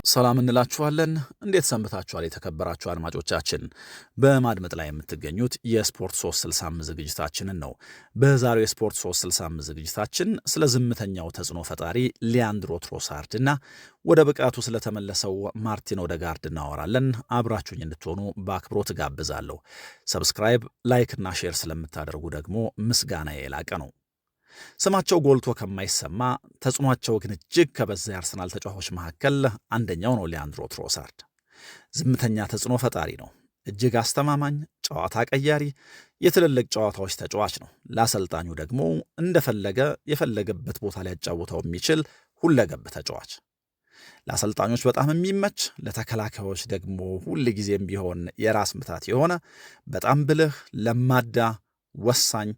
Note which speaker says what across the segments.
Speaker 1: ሰላም እንላችኋለን። እንዴት ሰንብታችኋል? የተከበራችሁ አድማጮቻችን በማድመጥ ላይ የምትገኙት የስፖርት 365 ዝግጅታችንን ነው። በዛሬው የስፖርት 365 ዝግጅታችን ስለ ዝምተኛው ተጽዕኖ ፈጣሪ ሊያንድሮ ትሮሳርድ እና ወደ ብቃቱ ስለተመለሰው ማርቲን ኦዴጋርድ እናወራለን። አብራችሁኝ እንድትሆኑ በአክብሮት ጋብዛለሁ። ሰብስክራይብ፣ ላይክ እና ሼር ስለምታደርጉ ደግሞ ምስጋና የላቀ ነው። ስማቸው ጎልቶ ከማይሰማ ተጽዕኗቸው ግን እጅግ ከበዛ የአርሰናል ተጫዋቾች መካከል አንደኛው ነው ሊያንድሮ ትሮሳርድ። ዝምተኛ ተጽዕኖ ፈጣሪ ነው። እጅግ አስተማማኝ፣ ጨዋታ ቀያሪ፣ የትልልቅ ጨዋታዎች ተጫዋች ነው። ለአሰልጣኙ ደግሞ እንደፈለገ የፈለገበት ቦታ ሊያጫውተው የሚችል ሁለገብ ተጫዋች፣ ለአሰልጣኞች በጣም የሚመች፣ ለተከላካዮች ደግሞ ሁል ጊዜም ቢሆን የራስ ምታት የሆነ በጣም ብልህ፣ ለማዳ፣ ወሳኝ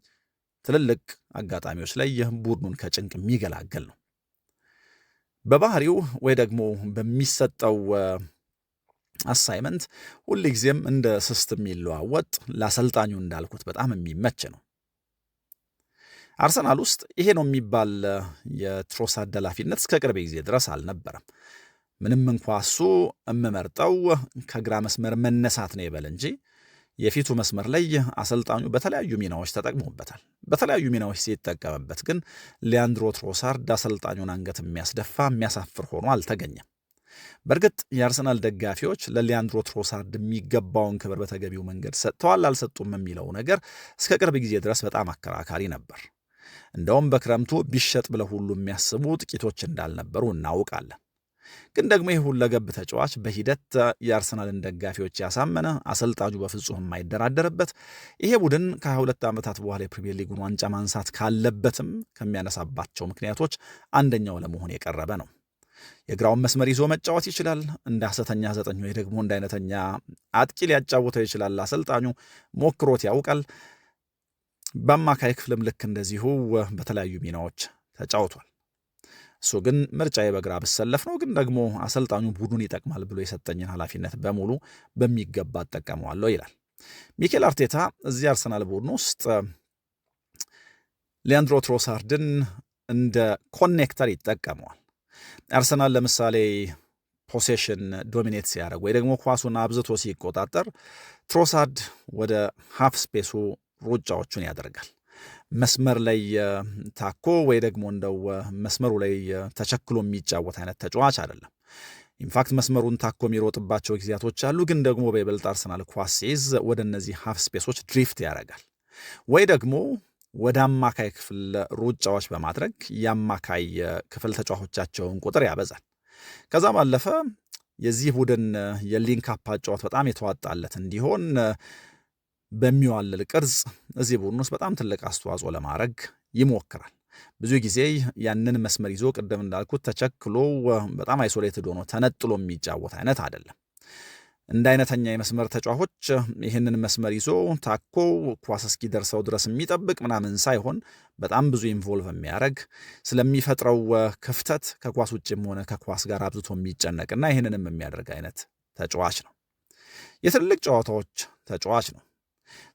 Speaker 1: ትልልቅ አጋጣሚዎች ላይ ቡድኑን ከጭንቅ የሚገላገል ነው። በባህሪው ወይ ደግሞ በሚሰጠው አሳይመንት ሁልጊዜም እንደ ስስት የሚለዋወጥ፣ ለአሰልጣኙ እንዳልኩት በጣም የሚመች ነው። አርሰናል ውስጥ ይሄ ነው የሚባል የትሮሳርድ ኃላፊነት እስከ ቅርብ ጊዜ ድረስ አልነበረም። ምንም እንኳ እሱ የምመርጠው ከግራ መስመር መነሳት ነው ይበል እንጂ የፊቱ መስመር ላይ አሰልጣኙ በተለያዩ ሚናዎች ተጠቅሞበታል። በተለያዩ ሚናዎች ሲጠቀምበት ግን ሊያንድሮ ትሮሳርድ አሰልጣኙን አንገት የሚያስደፋ የሚያሳፍር ሆኖ አልተገኘም። በእርግጥ የአርሰናል ደጋፊዎች ለሊያንድሮ ትሮሳርድ የሚገባውን ክብር በተገቢው መንገድ ሰጥተዋል አልሰጡም የሚለው ነገር እስከ ቅርብ ጊዜ ድረስ በጣም አከራካሪ ነበር። እንደውም በክረምቱ ቢሸጥ ብለው ሁሉ የሚያስቡ ጥቂቶች እንዳልነበሩ እናውቃለን። ግን ደግሞ ይህ ሁለገብ ተጫዋች በሂደት የአርሰናልን ደጋፊዎች ያሳመነ፣ አሰልጣኙ በፍጹም የማይደራደርበት፣ ይሄ ቡድን ከ22 ዓመታት በኋላ የፕሪሚየር ሊጉን ዋንጫ ማንሳት ካለበትም ከሚያነሳባቸው ምክንያቶች አንደኛው ለመሆን የቀረበ ነው። የግራውን መስመር ይዞ መጫወት ይችላል። እንደ ሐሰተኛ ዘጠኝ ወይ ደግሞ እንደ አይነተኛ አጥቂ ሊያጫውተው ይችላል። አሰልጣኙ ሞክሮት ያውቃል። በአማካይ ክፍልም ልክ እንደዚሁ በተለያዩ ሚናዎች ተጫውቷል። እሱ ግን ምርጫዬ በግራ ብሰለፍ ነው፣ ግን ደግሞ አሰልጣኙ ቡድኑን ይጠቅማል ብሎ የሰጠኝን ኃላፊነት በሙሉ በሚገባ እጠቀመዋለሁ ይላል ሚኬል አርቴታ። እዚህ አርሰናል ቡድን ውስጥ ሊያንድሮ ትሮሳርድን እንደ ኮኔክተር ይጠቀመዋል። አርሰናል ለምሳሌ ፖሴሽን ዶሚኔት ሲያደርግ ወይ ደግሞ ኳሱን አብዝቶ ሲቆጣጠር ትሮሳርድ ወደ ሃፍ ስፔሱ ሩጫዎቹን ያደርጋል። መስመር ላይ ታኮ ወይ ደግሞ እንደው መስመሩ ላይ ተቸክሎ የሚጫወት አይነት ተጫዋች አይደለም። ኢንፋክት መስመሩን ታኮ የሚሮጥባቸው ጊዜያቶች አሉ፣ ግን ደግሞ በይበልጥ አርሰናል ኳስ ሲይዝ ወደ እነዚህ ሃፍ ስፔሶች ድሪፍት ያደርጋል ወይ ደግሞ ወደ አማካይ ክፍል ሩጫዎች በማድረግ የአማካይ ክፍል ተጫዋቾቻቸውን ቁጥር ያበዛል። ከዛ ባለፈ የዚህ ቡድን የሊንክ አፕ ጨዋታ በጣም የተዋጣለት እንዲሆን በሚዋልል ቅርጽ እዚህ ቡድን ውስጥ በጣም ትልቅ አስተዋጽኦ ለማድረግ ይሞክራል። ብዙ ጊዜ ያንን መስመር ይዞ ቅድም እንዳልኩት ተቸክሎ በጣም አይሶሌትድ ሆኖ ተነጥሎ የሚጫወት አይነት አይደለም። እንደ አይነተኛ የመስመር ተጫዋቾች ይህንን መስመር ይዞ ታኮ ኳስ እስኪደርሰው ድረስ የሚጠብቅ ምናምን ሳይሆን በጣም ብዙ ኢንቮልቭ የሚያደርግ ስለሚፈጥረው ክፍተት ከኳስ ውጭም ሆነ ከኳስ ጋር አብዝቶ የሚጨነቅና ይህንንም የሚያደርግ አይነት ተጫዋች ነው። የትልልቅ ጨዋታዎች ተጫዋች ነው።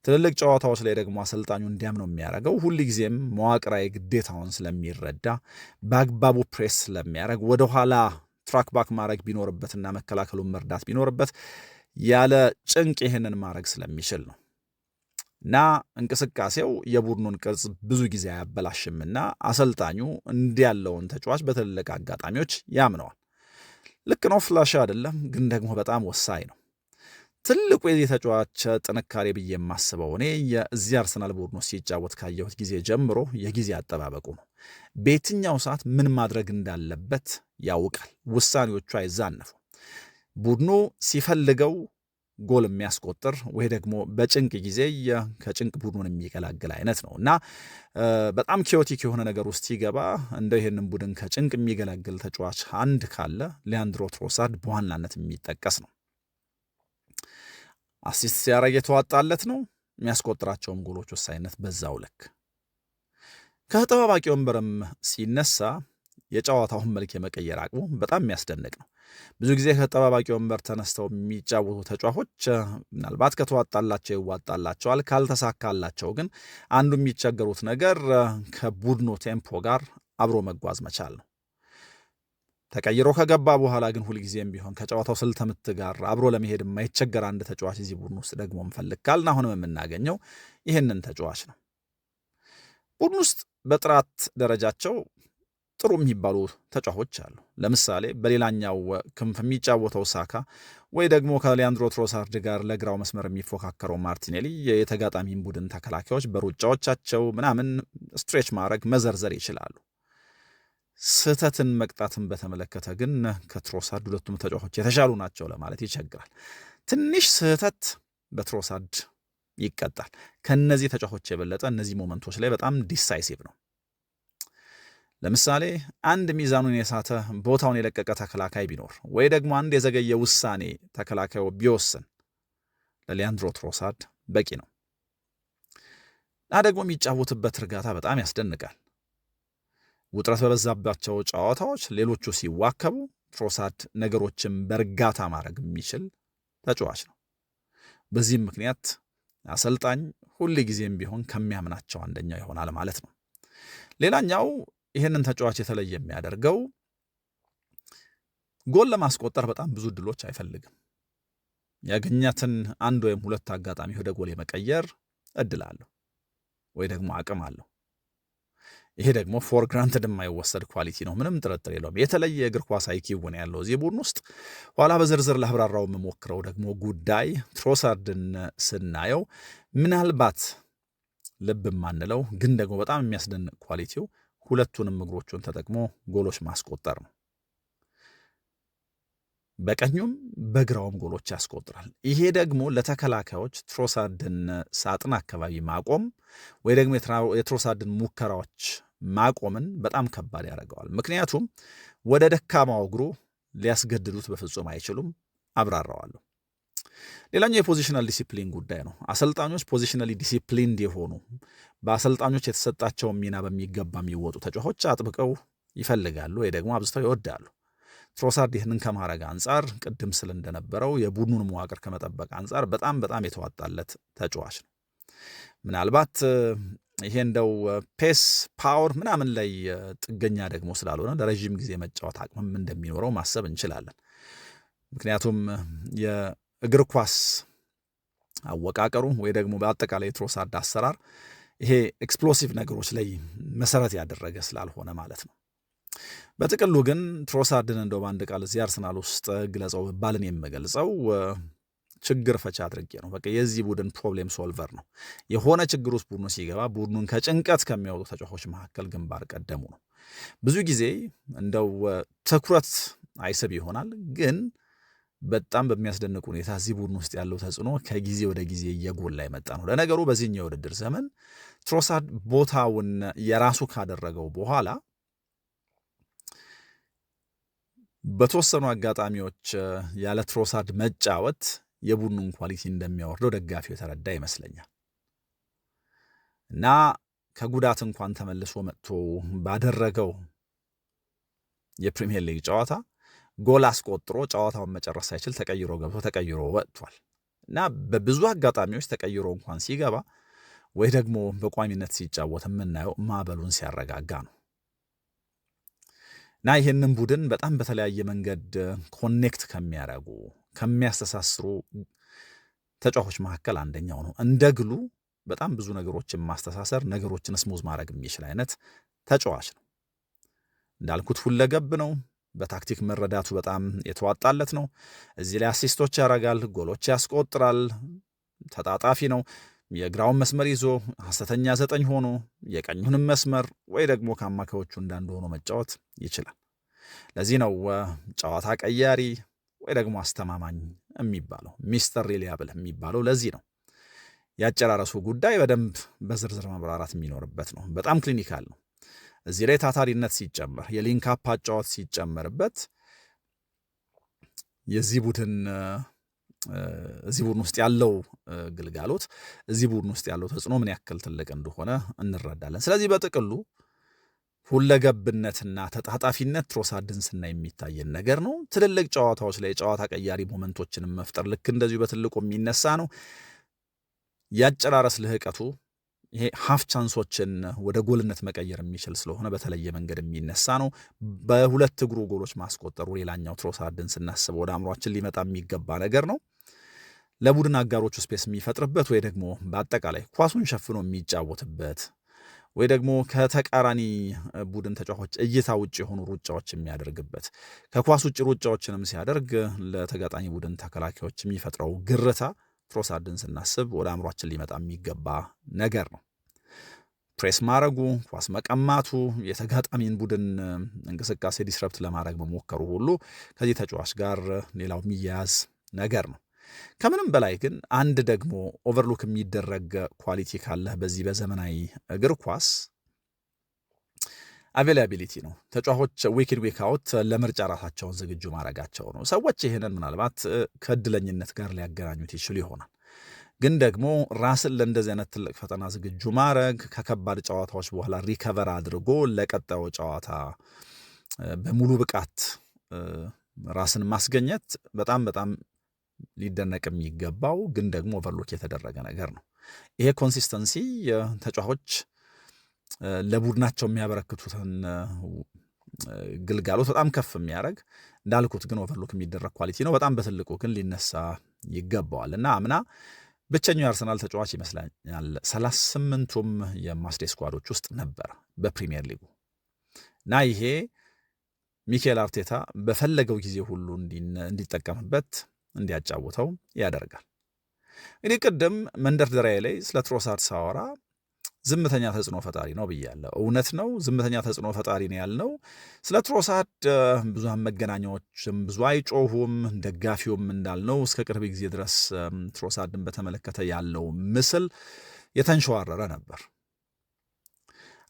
Speaker 1: ትልልቅ ጨዋታዎች ላይ ደግሞ አሰልጣኙ እንዲያምነው የሚያደርገው ሁልጊዜም መዋቅራዊ ግዴታውን ስለሚረዳ፣ በአግባቡ ፕሬስ ስለሚያደርግ፣ ወደኋላ ትራክ ባክ ማድረግ ቢኖርበትና መከላከሉን መርዳት ቢኖርበት ያለ ጭንቅ ይህንን ማድረግ ስለሚችል ነው። እና እንቅስቃሴው የቡድኑን ቅርጽ ብዙ ጊዜ አያበላሽምና አሰልጣኙ እንዲህ ያለውን ተጫዋች በትልልቅ አጋጣሚዎች ያምነዋል። ልክ ነው፣ ፍላሽ አይደለም፣ ግን ደግሞ በጣም ወሳኝ ነው። ትልቁ የዚህ ተጫዋች ጥንካሬ ብዬ የማስበው እኔ የዚህ አርሰናል ቡድኑ ሲጫወት ካየሁት ጊዜ ጀምሮ የጊዜ አጠባበቁ ነው። በየትኛው ሰዓት ምን ማድረግ እንዳለበት ያውቃል። ውሳኔዎቹ አይዛነፉ። ቡድኑ ሲፈልገው ጎል የሚያስቆጥር ወይ ደግሞ በጭንቅ ጊዜ ከጭንቅ ቡድኑን የሚገላግል አይነት ነው እና በጣም ኪዮቲክ የሆነ ነገር ውስጥ ሲገባ እንደ ይህንን ቡድን ከጭንቅ የሚገላግል ተጫዋች አንድ ካለ ሊያንድሮ ትሮሳርድ በዋናነት የሚጠቀስ ነው። አሲስት ሲያረግ የተዋጣለት ነው። የሚያስቆጥራቸውም ጎሎች ወሳኝነት በዛው ልክ። ከተጠባባቂ ወንበርም ሲነሳ የጨዋታውን መልክ የመቀየር አቅሙ በጣም የሚያስደንቅ ነው። ብዙ ጊዜ ከተጠባባቂ ወንበር ተነስተው የሚጫወቱ ተጫዋቾች ምናልባት ከተዋጣላቸው ይዋጣላቸዋል፣ ካልተሳካላቸው ግን አንዱ የሚቸገሩት ነገር ከቡድኑ ቴምፖ ጋር አብሮ መጓዝ መቻል ነው። ተቀይሮ ከገባ በኋላ ግን ሁልጊዜም ቢሆን ከጨዋታው ስልተ ምት ጋር አብሮ ለመሄድ የማይቸገር አንድ ተጫዋች እዚህ ቡድን ውስጥ ደግሞ እንፈልግ ካልን አሁንም የምናገኘው ይህንን ተጫዋች ነው። ቡድን ውስጥ በጥራት ደረጃቸው ጥሩ የሚባሉ ተጫዋቾች አሉ። ለምሳሌ በሌላኛው ክንፍ የሚጫወተው ሳካ ወይ ደግሞ ከሊያንድሮ ትሮሳርድ ጋር ለግራው መስመር የሚፎካከረው ማርቲኔሊ የተጋጣሚን ቡድን ተከላካዮች በሩጫዎቻቸው ምናምን ስትሬች ማድረግ መዘርዘር ይችላሉ። ስህተትን መቅጣትን በተመለከተ ግን ከትሮሳርድ ሁለቱም ተጫዋቾች የተሻሉ ናቸው ለማለት ይቸግራል። ትንሽ ስህተት በትሮሳርድ ይቀጣል። ከነዚህ ተጫዋቾች የበለጠ እነዚህ ሞመንቶች ላይ በጣም ዲሳይሲቭ ነው። ለምሳሌ አንድ ሚዛኑን የሳተ ቦታውን የለቀቀ ተከላካይ ቢኖር ወይ ደግሞ አንድ የዘገየ ውሳኔ ተከላካዩ ቢወስን ለሊያንድሮ ትሮሳርድ በቂ ነው እና ደግሞ የሚጫወትበት እርጋታ በጣም ያስደንቃል። ውጥረት በበዛባቸው ጨዋታዎች ሌሎቹ ሲዋከቡ ትሮሳርድ ነገሮችን በእርጋታ ማድረግ የሚችል ተጫዋች ነው። በዚህም ምክንያት አሰልጣኝ ሁል ጊዜም ቢሆን ከሚያምናቸው አንደኛው ይሆናል ማለት ነው። ሌላኛው ይህንን ተጫዋች የተለየ የሚያደርገው ጎል ለማስቆጠር በጣም ብዙ እድሎች አይፈልግም። ያገኛትን አንድ ወይም ሁለት አጋጣሚ ወደ ጎል የመቀየር እድል አለው ወይ ደግሞ አቅም አለው። ይሄ ደግሞ ፎር ግራንትድ የማይወሰድ ኳሊቲ ነው፣ ምንም ጥርጥር የለውም። የተለየ እግር ኳስ አይኪው ነው ያለው እዚህ ቡድን ውስጥ። ኋላ በዝርዝር ላብራራው የምሞክረው ደግሞ ጉዳይ ትሮሳርድን ስናየው ምናልባት ልብ የማንለው ግን ደግሞ በጣም የሚያስደንቅ ኳሊቲው ሁለቱንም እግሮቹን ተጠቅሞ ጎሎች ማስቆጠር ነው። በቀኙም በግራውም ጎሎች ያስቆጥራል። ይሄ ደግሞ ለተከላካዮች ትሮሳርድን ሳጥን አካባቢ ማቆም ወይ ደግሞ የትሮሳርድን ሙከራዎች ማቆምን በጣም ከባድ ያደርገዋል። ምክንያቱም ወደ ደካማው እግሩ ሊያስገድዱት በፍጹም አይችሉም። አብራራዋለሁ። ሌላኛው የፖዚሽናል ዲሲፕሊን ጉዳይ ነው። አሰልጣኞች ፖዚሽናሊ ዲሲፕሊንድ የሆኑ በአሰልጣኞች የተሰጣቸውን ሚና በሚገባ የሚወጡ ተጫዋቾች አጥብቀው ይፈልጋሉ ወይ ደግሞ አብዝተው ይወዳሉ። ትሮሳርድ ይህንን ከማድረግ አንጻር ቅድም ስል እንደነበረው የቡድኑን መዋቅር ከመጠበቅ አንጻር በጣም በጣም የተዋጣለት ተጫዋች ነው። ምናልባት ይሄ እንደው ፔስ ፓወር ምናምን ላይ ጥገኛ ደግሞ ስላልሆነ ለረዥም ጊዜ መጫወት አቅምም እንደሚኖረው ማሰብ እንችላለን። ምክንያቱም የእግር ኳስ አወቃቀሩ ወይ ደግሞ በአጠቃላይ የትሮሳርድ አሰራር ይሄ ኤክስፕሎሲቭ ነገሮች ላይ መሰረት ያደረገ ስላልሆነ ማለት ነው። በጥቅሉ ግን ትሮሳርድን እንደው በአንድ ቃል እዚህ አርሰናል ውስጥ ግለጸው ባልን የምገልጸው ችግር ፈቻ አድርጌ ነው። በቃ የዚህ ቡድን ፕሮብሌም ሶልቨር ነው። የሆነ ችግር ውስጥ ቡድኑ ሲገባ ቡድኑን ከጭንቀት ከሚያወጡ ተጫዋቾች መካከል ግንባር ቀደሙ ነው። ብዙ ጊዜ እንደው ትኩረት አይስብ ይሆናል፣ ግን በጣም በሚያስደንቅ ሁኔታ እዚህ ቡድን ውስጥ ያለው ተጽዕኖ ከጊዜ ወደ ጊዜ እየጎላ የመጣ ነው። ለነገሩ በዚህኛው የውድድር ዘመን ትሮሳርድ ቦታውን የራሱ ካደረገው በኋላ በተወሰኑ አጋጣሚዎች ያለ ትሮሳርድ መጫወት የቡድኑን ኳሊቲ እንደሚያወርደው ደጋፊው የተረዳ ይመስለኛል እና ከጉዳት እንኳን ተመልሶ መጥቶ ባደረገው የፕሪሚየር ሊግ ጨዋታ ጎል አስቆጥሮ ጨዋታውን መጨረስ ሳይችል ተቀይሮ ገብቶ ተቀይሮ ወጥቷል እና በብዙ አጋጣሚዎች ተቀይሮ እንኳን ሲገባ ወይ ደግሞ በቋሚነት ሲጫወት የምናየው ማዕበሉን ሲያረጋጋ ነው እና ይህንን ቡድን በጣም በተለያየ መንገድ ኮኔክት ከሚያደርጉ ከሚያስተሳስሩ ተጫዋቾች መካከል አንደኛው ነው። እንደ ግሉ በጣም ብዙ ነገሮችን ማስተሳሰር፣ ነገሮችን ስሙዝ ማድረግ የሚችል አይነት ተጫዋች ነው። እንዳልኩት ሁለገብ ነው። በታክቲክ መረዳቱ በጣም የተዋጣለት ነው። እዚህ ላይ አሲስቶች ያደርጋል፣ ጎሎች ያስቆጥራል፣ ተጣጣፊ ነው። የግራውን መስመር ይዞ ሐሰተኛ ዘጠኝ ሆኖ የቀኙንም መስመር ወይ ደግሞ ከአማካዮቹ እንዳንዱ ሆኖ መጫወት ይችላል። ለዚህ ነው ጨዋታ ቀያሪ ወይ ደግሞ አስተማማኝ የሚባለው ሚስተር ሪሊያብል የሚባለው ለዚህ ነው። ያጨራረሱ ጉዳይ በደንብ በዝርዝር መብራራት የሚኖርበት ነው። በጣም ክሊኒካል ነው። እዚህ ላይ ታታሪነት ሲጨመር የሊንክ አፕ አጫወት ሲጨመርበት የዚህ ቡድን እዚህ ቡድን ውስጥ ያለው ግልጋሎት እዚህ ቡድን ውስጥ ያለው ተጽዕኖ ምን ያክል ትልቅ እንደሆነ እንረዳለን። ስለዚህ በጥቅሉ ሁለገብነትና ተጣጣፊነት ትሮሳርድን ስናይ የሚታየን ነገር ነው። ትልልቅ ጨዋታዎች ላይ ጨዋታ ቀያሪ ሞመንቶችንም መፍጠር ልክ እንደዚሁ በትልቁ የሚነሳ ነው። ያጨራረስ ልህቀቱ ይሄ ሃፍ ቻንሶችን ወደ ጎልነት መቀየር የሚችል ስለሆነ በተለየ መንገድ የሚነሳ ነው። በሁለት እግሩ ጎሎች ማስቆጠሩ ሌላኛው ትሮሳርድን ስናስበው ወደ አእምሯችን ሊመጣ የሚገባ ነገር ነው። ለቡድን አጋሮቹ ስፔስ የሚፈጥርበት ወይ ደግሞ በአጠቃላይ ኳሱን ሸፍኖ የሚጫወትበት ወይ ደግሞ ከተቃራኒ ቡድን ተጫዋቾች እይታ ውጭ የሆኑ ሩጫዎች የሚያደርግበት ከኳስ ውጭ ሩጫዎችንም ሲያደርግ ለተጋጣሚ ቡድን ተከላካዮች የሚፈጥረው ግርታ ትሮሳርድን ስናስብ ወደ አእምሯችን ሊመጣ የሚገባ ነገር ነው። ፕሬስ ማድረጉ፣ ኳስ መቀማቱ፣ የተጋጣሚን ቡድን እንቅስቃሴ ዲስረፕት ለማድረግ መሞከሩ ሁሉ ከዚህ ተጫዋች ጋር ሌላው የሚያያዝ ነገር ነው። ከምንም በላይ ግን አንድ ደግሞ ኦቨርሉክ የሚደረግ ኳሊቲ ካለህ በዚህ በዘመናዊ እግር ኳስ አቬላቢሊቲ ነው። ተጫዋቾች ዊክ ኢን ዊክ አውት ለምርጫ ራሳቸውን ዝግጁ ማድረጋቸው ነው። ሰዎች ይህንን ምናልባት ከእድለኝነት ጋር ሊያገናኙት ይችሉ ይሆናል። ግን ደግሞ ራስን ለእንደዚህ አይነት ትልቅ ፈተና ዝግጁ ማድረግ ከከባድ ጨዋታዎች በኋላ ሪከቨር አድርጎ ለቀጣዩ ጨዋታ በሙሉ ብቃት ራስን ማስገኘት በጣም ሊደነቅ የሚገባው ግን ደግሞ ኦቨርሎክ የተደረገ ነገር ነው። ይሄ ኮንሲስተንሲ ተጫዋቾች ለቡድናቸው የሚያበረክቱትን ግልጋሎት በጣም ከፍ የሚያደርግ እንዳልኩት ግን ኦቨርሎክ የሚደረግ ኳሊቲ ነው። በጣም በትልቁ ግን ሊነሳ ይገባዋል እና አምና ብቸኛው የአርሰናል ተጫዋች ይመስለኛል 38ቱም የማስዴ ስኳዶች ውስጥ ነበር በፕሪሚየር ሊጉ እና ይሄ ሚኬል አርቴታ በፈለገው ጊዜ ሁሉ እንዲጠቀምበት እንዲያጫውተው ያደርጋል። እንግዲህ ቅድም መንደርደሪያ ላይ ስለ ትሮሳርድ ሳወራ ዝምተኛ ተጽዕኖ ፈጣሪ ነው ብያለሁ። እውነት ነው፣ ዝምተኛ ተጽዕኖ ፈጣሪ ነው ያልነው። ስለ ትሮሳርድ ብዙሃን መገናኛዎችም ብዙ አይጮሁም። ደጋፊውም እንዳልነው እስከ ቅርብ ጊዜ ድረስ ትሮሳርድን በተመለከተ ያለው ምስል የተንሸዋረረ ነበር።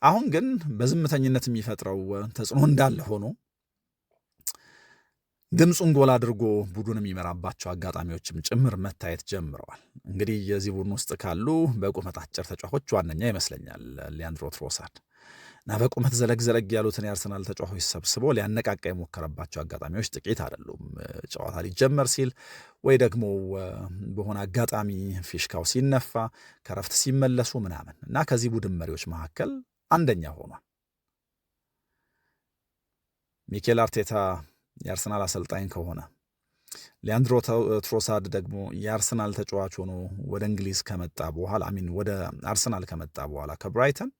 Speaker 1: አሁን ግን በዝምተኝነት የሚፈጥረው ተጽዕኖ እንዳለ ሆኖ ድምፁን ጎል አድርጎ ቡድን የሚመራባቸው አጋጣሚዎችም ጭምር መታየት ጀምረዋል። እንግዲህ የዚህ ቡድን ውስጥ ካሉ በቁመት አጭር ተጫዋቾች ዋነኛ ይመስለኛል ሊያንድሮ ትሮሳርድ እና በቁመት ዘለግ ያሉትን የአርሰናል ተጫዋቾች ሰብስቦ ሊያነቃቃ የሞከረባቸው አጋጣሚዎች ጥቂት አይደሉም። ጨዋታ ሊጀመር ሲል ወይ ደግሞ በሆነ አጋጣሚ ፊሽካው ሲነፋ ከረፍት ሲመለሱ ምናምን እና ከዚህ ቡድን መሪዎች መካከል አንደኛ ሆኗል። ሚኬል አርቴታ የአርሰናል አሰልጣኝ ከሆነ ሊያንድሮ ትሮሳርድ ደግሞ የአርሰናል ተጫዋች ሆኖ ወደ እንግሊዝ ከመጣ በኋላ ወደ አርሰናል ከመጣ በኋላ ከብራይተን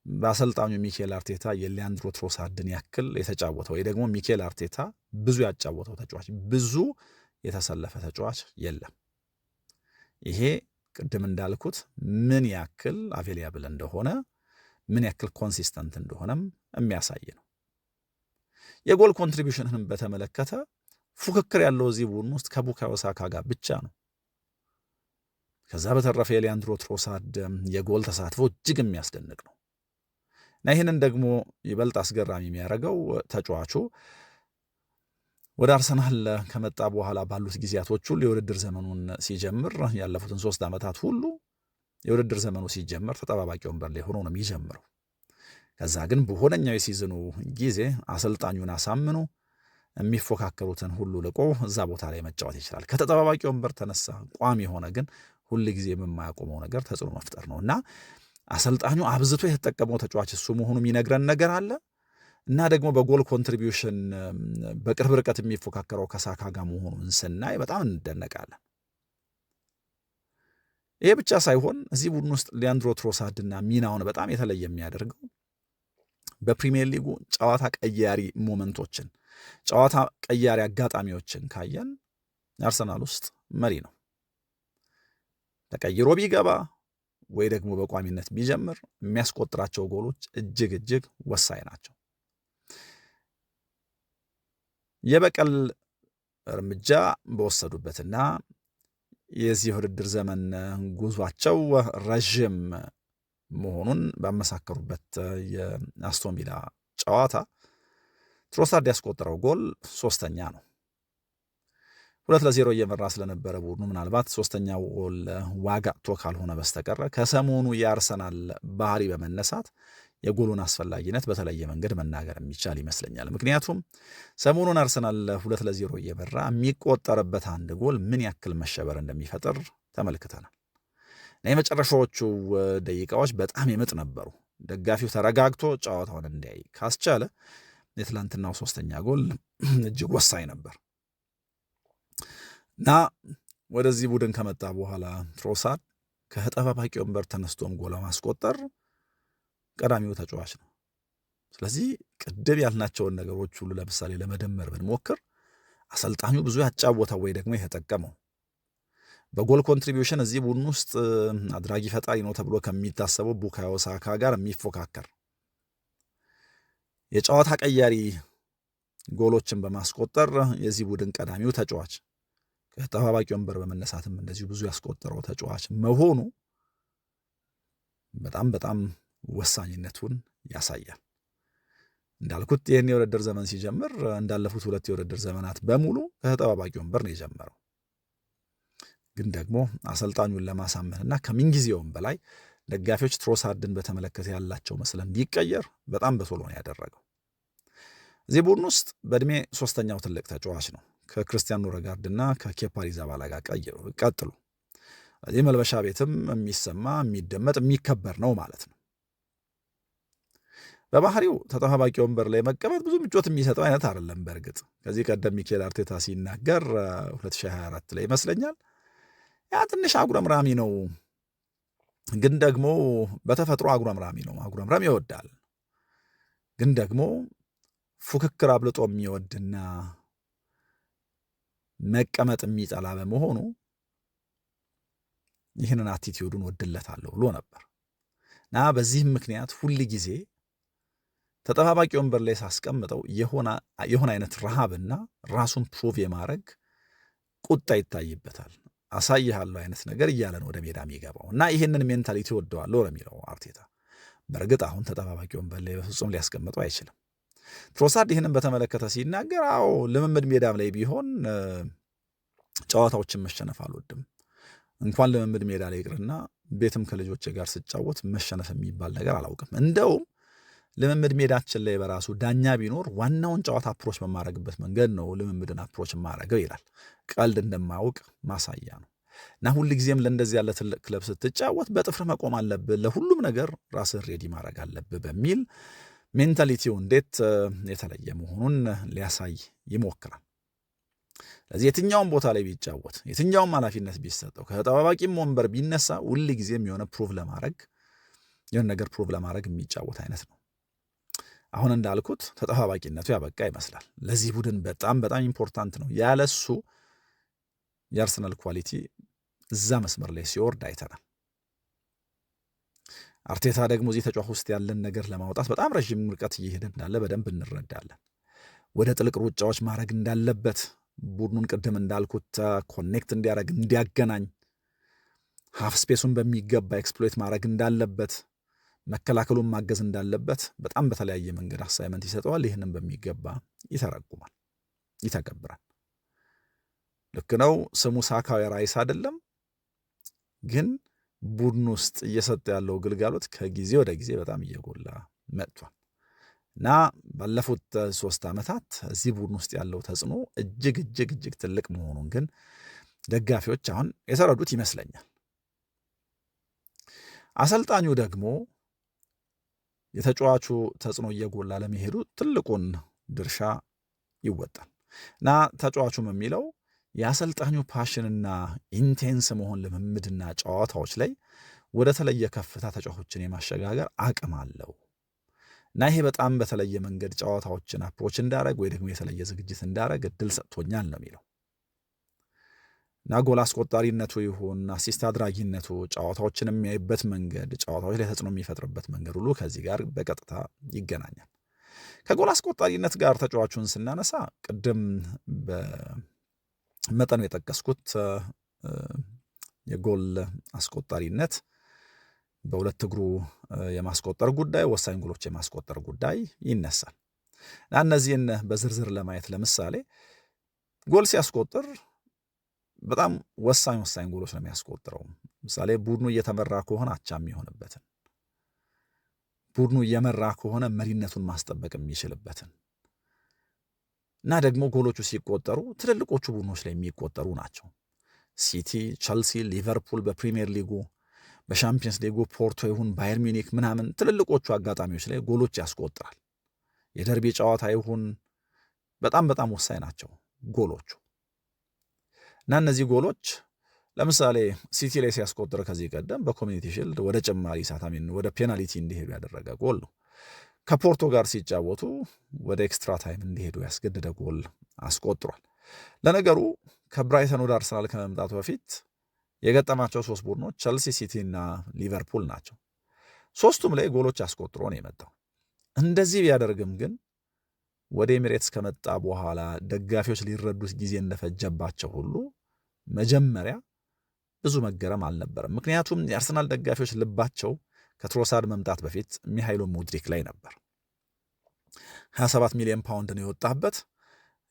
Speaker 1: በአሰልጣኙ ሚኬል አርቴታ የሊያንድሮ ትሮሳርድን ያክል የተጫወተው ወይ ደግሞ ሚኬል አርቴታ ብዙ ያጫወተው ተጫዋች ብዙ የተሰለፈ ተጫዋች የለም። ይሄ ቅድም እንዳልኩት ምን ያክል አቬሊያብል እንደሆነ ምን ያክል ኮንሲስተንት እንደሆነም የሚያሳይ ነው። የጎል ኮንትሪቢዩሽንንም በተመለከተ ፉክክር ያለው እዚህ ቡድን ውስጥ ከቡካዮ ሳካ ጋር ብቻ ነው። ከዛ በተረፈ የሊያንድሮ ትሮሳርድ የጎል ተሳትፎ እጅግ የሚያስደንቅ ነው እና ይህንን ደግሞ ይበልጥ አስገራሚ የሚያደርገው ተጫዋቹ ወደ አርሰናል ከመጣ በኋላ ባሉት ጊዜያቶች ሁሉ የውድድር ዘመኑን ሲጀምር ያለፉትን 3 ዓመታት ሁሉ የውድድር ዘመኑ ሲጀምር ተጠባባቂ ወንበር ላይ ሆኖ ነው የሚጀምረው። ከዛ ግን በሆነኛው የሲዝኑ ጊዜ አሰልጣኙን አሳምኖ የሚፎካከሩትን ሁሉ ልቆ እዛ ቦታ ላይ መጫወት ይችላል። ከተጠባባቂ ወንበር ተነሳ ቋሚ የሆነ ግን ሁል ጊዜ የማያቆመው ነገር ተጽዕኖ መፍጠር ነው እና አሰልጣኙ አብዝቶ የተጠቀመው ተጫዋች እሱ መሆኑ የሚነግረን ነገር አለ እና ደግሞ በጎል ኮንትሪቢዩሽን በቅርብ ርቀት የሚፎካከረው ከሳካ ጋር መሆኑን ስናይ በጣም እንደነቃለን። ይሄ ብቻ ሳይሆን እዚህ ቡድን ውስጥ ሊያንድሮ ትሮሳርድና ሚናውን በጣም የተለየ የሚያደርገው በፕሪሚየር ሊጉ ጨዋታ ቀያሪ ሞመንቶችን ጨዋታ ቀያሪ አጋጣሚዎችን ካየን አርሰናል ውስጥ መሪ ነው። ተቀይሮ ቢገባ ወይ ደግሞ በቋሚነት ቢጀምር የሚያስቆጥራቸው ጎሎች እጅግ ወሳኝ ናቸው። የበቀል እርምጃ በወሰዱበትና የዚህ ውድድር ዘመን ጉዟቸው ረዥም መሆኑን ባመሳከሩበት የአስቶን ቪላ ጨዋታ ትሮሳርድ ያስቆጠረው ጎል 3ኛ ነው። 2-0 እየመራ ስለነበረ ቡድኑ ምናልባት 3ኛው ጎል ዋጋ ቶ ካልሆነ በስተቀረ ከሰሞኑ የአርሰናል ባህሪ በመነሳት የጎሉን አስፈላጊነት በተለየ መንገድ መናገር የሚቻል ይመስለኛል። ምክንያቱም ሰሞኑን አርሰናል 2-0 እየመራ የሚቆጠርበት አንድ ጎል ምን ያክል መሸበር እንደሚፈጥር ተመልክተናል። የመጨረሻዎቹ ደቂቃዎች በጣም የምጥ ነበሩ። ደጋፊው ተረጋግቶ ጨዋታውን እንዲያይ ካስቻለ የትላንትናው 3ኛ ጎል እጅግ ወሳኝ ነበር እና ወደዚህ ቡድን ከመጣ በኋላ ትሮሳርድ ከተጠባባቂ ወንበር ተነስቶም ጎል ማስቆጠር ቀዳሚው ተጫዋች ነው። ስለዚህ ቅድም ያልናቸውን ነገሮች ሁሉ ለምሳሌ ለመደመር ብንሞክር አሰልጣኙ ብዙ ያጫወተው ወይ ደግሞ የተጠቀመው በጎል ኮንትሪቢዩሽን እዚህ ቡድን ውስጥ አድራጊ ፈጣሪ ነው ተብሎ ከሚታሰበው ቡካዮ ሳካ ጋር የሚፎካከር የጨዋታ ቀያሪ ጎሎችን በማስቆጠር የዚህ ቡድን ቀዳሚው ተጫዋች ከተጠባባቂ ወንበር በመነሳትም እንደዚሁ ብዙ ያስቆጠረው ተጫዋች መሆኑ በጣም በጣም ወሳኝነቱን ያሳያል። እንዳልኩት ይህን የውድድር ዘመን ሲጀምር እንዳለፉት 2 የውድድር ዘመናት በሙሉ ከተጠባባቂ ወንበር ነው የጀመረው። ግን ደግሞ አሰልጣኙን ለማሳመንና ከምንጊዜውም በላይ ደጋፊዎች ትሮሳርድን በተመለከተ ያላቸው መስለ እንዲቀየር በጣም በቶሎ ነው ያደረገው። እዚህ ቡድን ውስጥ በእድሜ 3ኛው ትልቅ ተጫዋች ነው ከክርስቲያን ኖርጋርድና ከኬፓ አሪዛባላጋ ቀጥሎ። እዚህ መልበሻ ቤትም የሚሰማ የሚደመጥ የሚከበር ነው ማለት ነው። በባህሪው ተጠባባቂ ወንበር ላይ መቀመጥ ብዙ ምቾት የሚሰጠው አይነት አይደለም። በእርግጥ ከዚህ ቀደም ሚኬል አርቴታ ሲናገር 2024 ላይ ይመስለኛል ያ ትንሽ አጉረምራሚ ነው፣ ግን ደግሞ በተፈጥሮ አጉረምራሚ ነው። አጉረምራም ይወዳል፣ ግን ደግሞ ፉክክር አብልጦ የሚወድና መቀመጥ የሚጠላ በመሆኑ ይህንን አቲቲዩዱን ወድለታለሁ ብሎ ነበር እና በዚህም ምክንያት ሁል ጊዜ ተጠባባቂ ወንበር ላይ ሳስቀምጠው የሆነ አይነት ረሃብና ራሱን ፕሩቭ የማድረግ ቁጣ ይታይበታል። አሳይሃለሁ አይነት ነገር እያለ ነው ወደ ሜዳ የሚገባው እና ይህንን ሜንታሊቲ ወደዋለሁ ነው የሚለው አርቴታ። በእርግጥ አሁን ተጠባባቂ ወንበር ላይ በፍጹም ሊያስቀምጠው አይችልም። ትሮሳርድ ይህንን በተመለከተ ሲናገር ልምምድ ሜዳም ላይ ቢሆን ጨዋታዎችን መሸነፍ አልወድም፣ እንኳን ልምምድ ሜዳ ላይ ይቅርና ቤትም ከልጆች ጋር ስጫወት መሸነፍ የሚባል ነገር አላውቅም። እንደውም ልምምድ ሜዳችን ላይ በራሱ ዳኛ ቢኖር ዋናውን ጨዋታ አፕሮች በማድረግበት መንገድ ነው ልምምድን አፕሮች ማድረገው ይላል። ቀልድ እንደማያውቅ ማሳያ ነው እና ሁልጊዜም ለእንደዚህ ያለ ትልቅ ክለብ ስትጫወት በጥፍር መቆም አለብህ፣ ለሁሉም ነገር ራስህ ሬዲ ማድረግ አለብህ በሚል ሜንታሊቲው እንዴት የተለየ መሆኑን ሊያሳይ ይሞክራል። ስለዚህ የትኛውም ቦታ ላይ ቢጫወት የትኛውም ኃላፊነት ቢሰጠው ከተጠባባቂም ወንበር ቢነሳ ሁልጊዜም የሆነ ነገር ፕሩቭ ለማድረግ የሚጫወት አይነት ነው። አሁን እንዳልኩት ተጠባባቂነቱ ያበቃ ይመስላል። ለዚህ ቡድን በጣም በጣም ኢምፖርታንት ነው። ያለሱ የአርሰናል ኳሊቲ እዛ መስመር ላይ ሲወርድ አይተናል። አርቴታ ደግሞ እዚህ ተጫዋች ውስጥ ያለን ነገር ለማውጣት በጣም ረዥም ርቀት እየሄደ እንዳለ በደንብ እንረዳለን። ወደ ጥልቅ ሩጫዎች ማድረግ እንዳለበት ቡድኑን ቅድም እንዳልኩት ኮኔክት እንዲያደርግ እንዲያገናኝ፣ ሃፍ ስፔሱን በሚገባ ኤክስፕሎይት ማድረግ እንዳለበት፣ መከላከሉን ማገዝ እንዳለበት በጣም በተለያየ መንገድ አሳይመንት ይሰጠዋል። ይህንን በሚገባ ይተረጉማል፣ ይተገብራል። ልክ ነው። ስሙ ሳካዊ ራይስ አይደለም፣ ግን ቡድን ውስጥ እየሰጠ ያለው ግልጋሎት ከጊዜ ወደ ጊዜ በጣም እየጎላ መጥቷል እና ባለፉት 3 ዓመታት እዚህ ቡድን ውስጥ ያለው ተጽዕኖ እጅግ እጅግ እጅግ ትልቅ መሆኑን ግን ደጋፊዎች አሁን የተረዱት ይመስለኛል። አሰልጣኙ ደግሞ የተጫዋቹ ተጽዕኖ እየጎላ ለመሄዱ ትልቁን ድርሻ ይወጣል እና ተጫዋቹም የሚለው የአሰልጣኙ ፓሽንና ኢንቴንስ መሆን ልምምድና ጨዋታዎች ላይ ወደ ተለየ ከፍታ ተጫዋቾችን የማሸጋገር አቅም አለው እና ይሄ በጣም በተለየ መንገድ ጨዋታዎችን አፕሮች እንዳረግ ወይ ደግሞ የተለየ ዝግጅት እንዳረግ እድል ሰጥቶኛል ነው የሚለው እና ጎል አስቆጣሪነቱ ይሁን አሲስት አድራጊነቱ፣ ጨዋታዎችን የሚያይበት መንገድ፣ ጨዋታዎች ላይ ተጽዕኖ የሚፈጥርበት መንገድ ሁሉ ከዚህ ጋር በቀጥታ ይገናኛል። ከጎል አስቆጣሪነት ጋር ተጫዋቹን ስናነሳ ቅድም በመጠኑ የጠቀስኩት የጎል አስቆጣሪነት በሁለት እግሩ የማስቆጠር ጉዳይ፣ ወሳኝ ጎሎች የማስቆጠር ጉዳይ ይነሳል እና እነዚህን በዝርዝር ለማየት ለምሳሌ ጎል ሲያስቆጥር በጣም ወሳኝ ጎሎች ነው የሚያስቆጥረው። ምሳሌ ቡድኑ እየተመራ ከሆነ አቻ የሚሆንበትን፣ ቡድኑ እየመራ ከሆነ መሪነቱን ማስጠበቅ የሚችልበትን እና ደግሞ ጎሎቹ ሲቆጠሩ ትልልቆቹ ቡድኖች ላይ የሚቆጠሩ ናቸው። ሲቲ፣ ቸልሲ፣ ሊቨርፑል በፕሪሚየር ሊጉ በሻምፒየንስ ሊጉ ፖርቶ ይሁን ባየር ሚኒክ ምናምን ትልልቆቹ አጋጣሚዎች ላይ ጎሎች ያስቆጥራል። የደርቢ ጨዋታ ይሁን በጣም በጣም ወሳኝ ናቸው ጎሎቹ እና እነዚህ ጎሎች ለምሳሌ ሲቲ ላይ ሲያስቆጥር ከዚህ ቀደም በኮሚኒቲ ሺልድ ወደ ጭማሪ ሰዓት ወደ ፔናልቲ እንዲሄዱ ያደረገ ጎል ነው። ከፖርቶ ጋር ሲጫወቱ ወደ ኤክስትራ ታይም እንዲሄዱ ያስገደደ ጎል አስቆጥሯል። ለነገሩ ከብራይተን ወደ አርሰናል ከመምጣቱ በፊት የገጠማቸው 3 ቡድኖች ቸልሲ፣ ሲቲ እና ሊቨርፑል ናቸው። 3ቱም ላይ ጎሎች አስቆጥሮ ነው የመጣው። እንደዚህ ቢያደርግም ግን ወደ ኤሚሬትስ ከመጣ በኋላ ደጋፊዎች ሊረዱት ጊዜ እንደፈጀባቸው ሁሉ መጀመሪያ ብዙ መገረም አልነበረም። ምክንያቱም የአርሰናል ደጋፊዎች ልባቸው ከትሮሳርድ መምጣት በፊት ሚሃይሎ ሙድሪክ ላይ ነበር። 27 ሚሊዮን ፓውንድ ነው የወጣበት።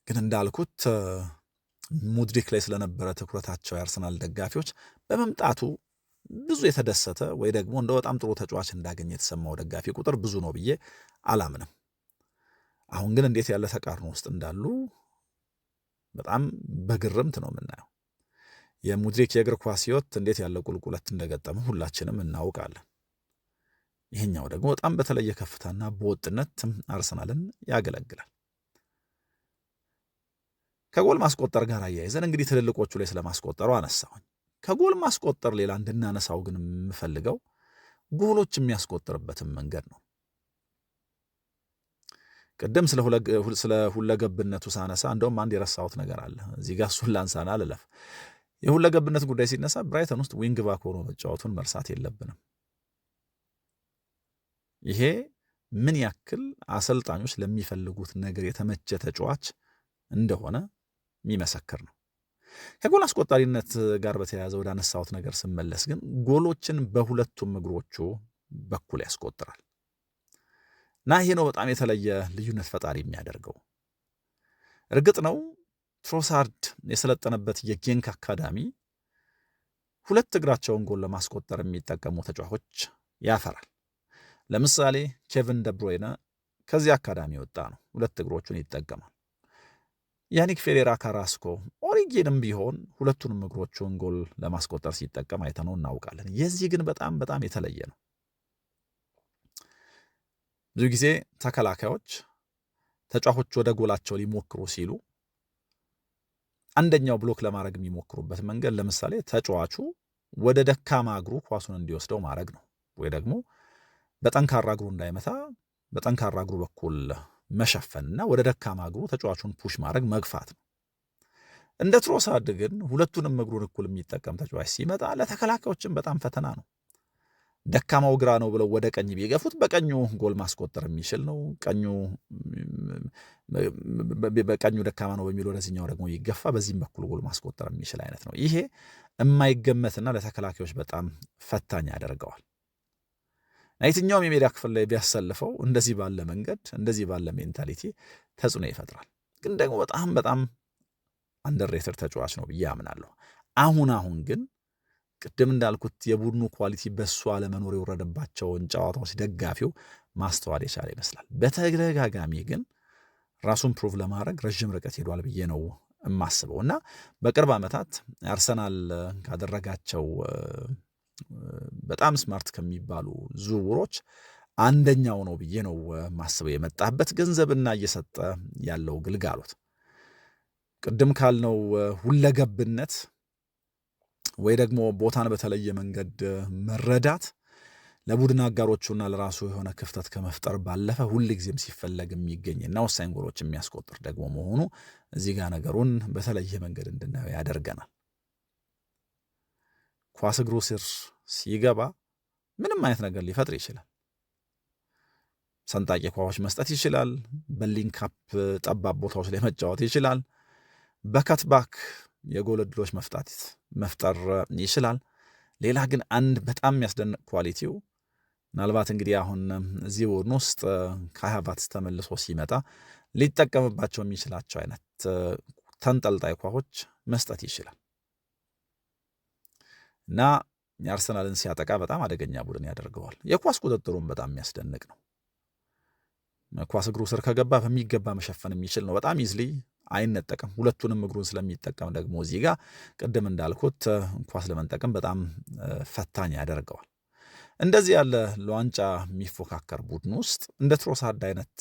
Speaker 1: ግን እንዳልኩት ሙድሪክ ላይ ስለነበረ ትኩረታቸው የአርሰናል ደጋፊዎች በመምጣቱ ብዙ የተደሰተ ወይ ደግሞ እንደ በጣም ጥሩ ተጫዋች እንዳገኘ የተሰማው ደጋፊ ቁጥር ብዙ ነው ብዬ አላምንም። አሁን ግን እንዴት ያለ ተቃርኖ ውስጥ እንዳሉ በጣም በግርምት ነው የምናየው። የሙድሪክ የእግር ኳስ ሕይወት እንዴት ያለ ቁልቁለት እንደገጠመ ሁላችንም እናውቃለን። ይህኛው ደግሞ በጣም በተለየ ከፍታና በወጥነት አርሰናልን ያገለግላል። ከጎል ማስቆጠር ጋር አያይዘን እንግዲህ ትልልቆቹ ላይ ስለማስቆጠሩ አነሳሁኝ። ከጎል ማስቆጠር ሌላ እንድናነሳው ግን የምፈልገው ጎሎች የሚያስቆጥርበትን መንገድ ነው። ቅድም ስለ ሁለገብነቱ ሳነሳ እንደውም አንድ የረሳሁት ነገር አለ። እዚህ ጋር እሱን ላንሳና ልለፍ። የሁለገብነት ጉዳይ ሲነሳ ብራይተን ውስጥ ዊንግ ባክ ሆኖ መጫወቱን መርሳት የለብንም። ይሄ ምን ያክል አሰልጣኞች ለሚፈልጉት ነገር የተመቸ ተጫዋች እንደሆነ የሚመሰክር ነው። ከጎል አስቆጣሪነት ጋር በተያያዘ ወደ አነሳሁት ነገር ስመለስ ግን ጎሎችን በሁለቱም እግሮቹ በኩል ያስቆጥራል እና ይሄ ነው በጣም የተለየ ልዩነት ፈጣሪ የሚያደርገው። እርግጥ ነው ትሮሳርድ የሰለጠነበት የጌንክ አካዳሚ ሁለት እግራቸውን ጎል ለማስቆጠር የሚጠቀሙ ተጫዋቾች ያፈራል። ለምሳሌ ኬቪን ደብሮይነ ከዚህ አካዳሚ ወጣ ነው፣ ሁለት እግሮቹን ይጠቀማል። ያኒክ ፌሬራ ካራስኮ፣ ኦሪጌንም ቢሆን ሁለቱንም እግሮቹን ጎል ለማስቆጠር ሲጠቀም አይተነው እናውቃለን። የዚህ ግን በጣም በጣም የተለየ ነው። ብዙ ጊዜ ተከላካዮች ተጫዋቾች ወደ ጎላቸው ሊሞክሩ ሲሉ አንደኛው ብሎክ ለማድረግ የሚሞክሩበት መንገድ ለምሳሌ ተጫዋቹ ወደ ደካማ እግሩ ኳሱን እንዲወስደው ማድረግ ነው፣ ወይ ደግሞ በጠንካራ እግሩ እንዳይመታ በጠንካራ እግሩ በኩል መሸፈንና ወደ ደካማ እግሩ ተጫዋቹን ፑሽ ማድረግ መግፋት ነው። እንደ ትሮሳርድ ግን ሁለቱንም እግሩን እኩል የሚጠቀም ተጫዋች ሲመጣ ለተከላካዮችም በጣም ፈተና ነው። ደካማው ግራ ነው ብለው ወደ ቀኝ ቢገፉት በቀኙ ጎል ማስቆጠር የሚችል ነው። በቀኙ ደካማ ነው በሚል ወደዚህኛው ደግሞ ይገፋ፣ በዚህም በኩል ጎል ማስቆጠር የሚችል አይነት ነው። ይሄ የማይገመትና ለተከላካዮች በጣም ፈታኝ ያደርገዋል። የትኛውም የሜዳ ክፍል ላይ ቢያሰልፈው እንደዚህ ባለ መንገድ እንደዚህ ባለ ሜንታሊቲ ተጽዕኖ ይፈጥራል። ግን ደግሞ በጣም በጣም አንደርሬትድ ተጫዋች ነው ብዬ አምናለሁ። አሁን ግን ቅድም እንዳልኩት የቡድኑ ኳሊቲ በሱ አለመኖር የወረደባቸውን ጨዋታዎች ደጋፊው ማስተዋል የቻለ ይመስላል። በተደጋጋሚ ግን ራሱን ፕሩቭ ለማድረግ ረዥም ርቀት ሄዷል ብዬ ነው የማስበው እና በቅርብ ዓመታት አርሰናል ካደረጋቸው በጣም ስማርት ከሚባሉ ዝውውሮች አንደኛው ነው ብዬ ነው ማስበው። የመጣበት ገንዘብና እየሰጠ ያለው ግልጋሎት ቅድም ካልነው ሁለገብነት ወይ ደግሞ ቦታን በተለየ መንገድ መረዳት ለቡድን አጋሮቹና ለራሱ የሆነ ክፍተት ከመፍጠር ባለፈ ሁልጊዜም ሲፈለግ የሚገኝና ወሳኝ ጎሎች የሚያስቆጥር ደግሞ መሆኑ እዚህ ጋር ነገሩን በተለየ መንገድ እንድናየው ያደርገናል። ኳስ እግሩ ስር ሲገባ ምንም አይነት ነገር ሊፈጥር ይችላል። ሰንጣቂ ኳሶች መስጠት ይችላል። በሊንካፕ ጠባብ ቦታዎች ላይ መጫወት ይችላል። በከትባክ የጎል ዕድሎች መፍጠር ይችላል። ሌላ ግን አንድ በጣም የሚያስደንቅ ኳሊቲው ምናልባት እንግዲህ አሁን እዚህ ቡድን ውስጥ ከሀያባት ተመልሶ ሲመጣ ሊጠቀምባቸው የሚችላቸው አይነት ተንጠልጣይ ኳሶች መስጠት ይችላል እና የአርሰናልን ሲያጠቃ በጣም አደገኛ ቡድን ያደርገዋል። የኳስ ቁጥጥሩም በጣም የሚያስደንቅ ነው። ኳስ እግሩ ስር ከገባ በሚገባ መሸፈን የሚችል ነው። በጣም ኢዝሊ አይነጠቅም። ሁለቱንም እግሩን ስለሚጠቀም ደግሞ እዚህ ጋር ቅድም እንዳልኩት ኳስ ለመንጠቅም በጣም ፈታኝ ያደርገዋል። እንደዚህ ያለ ለዋንጫ የሚፎካከር ቡድን ውስጥ እንደ ትሮሳርድ አይነት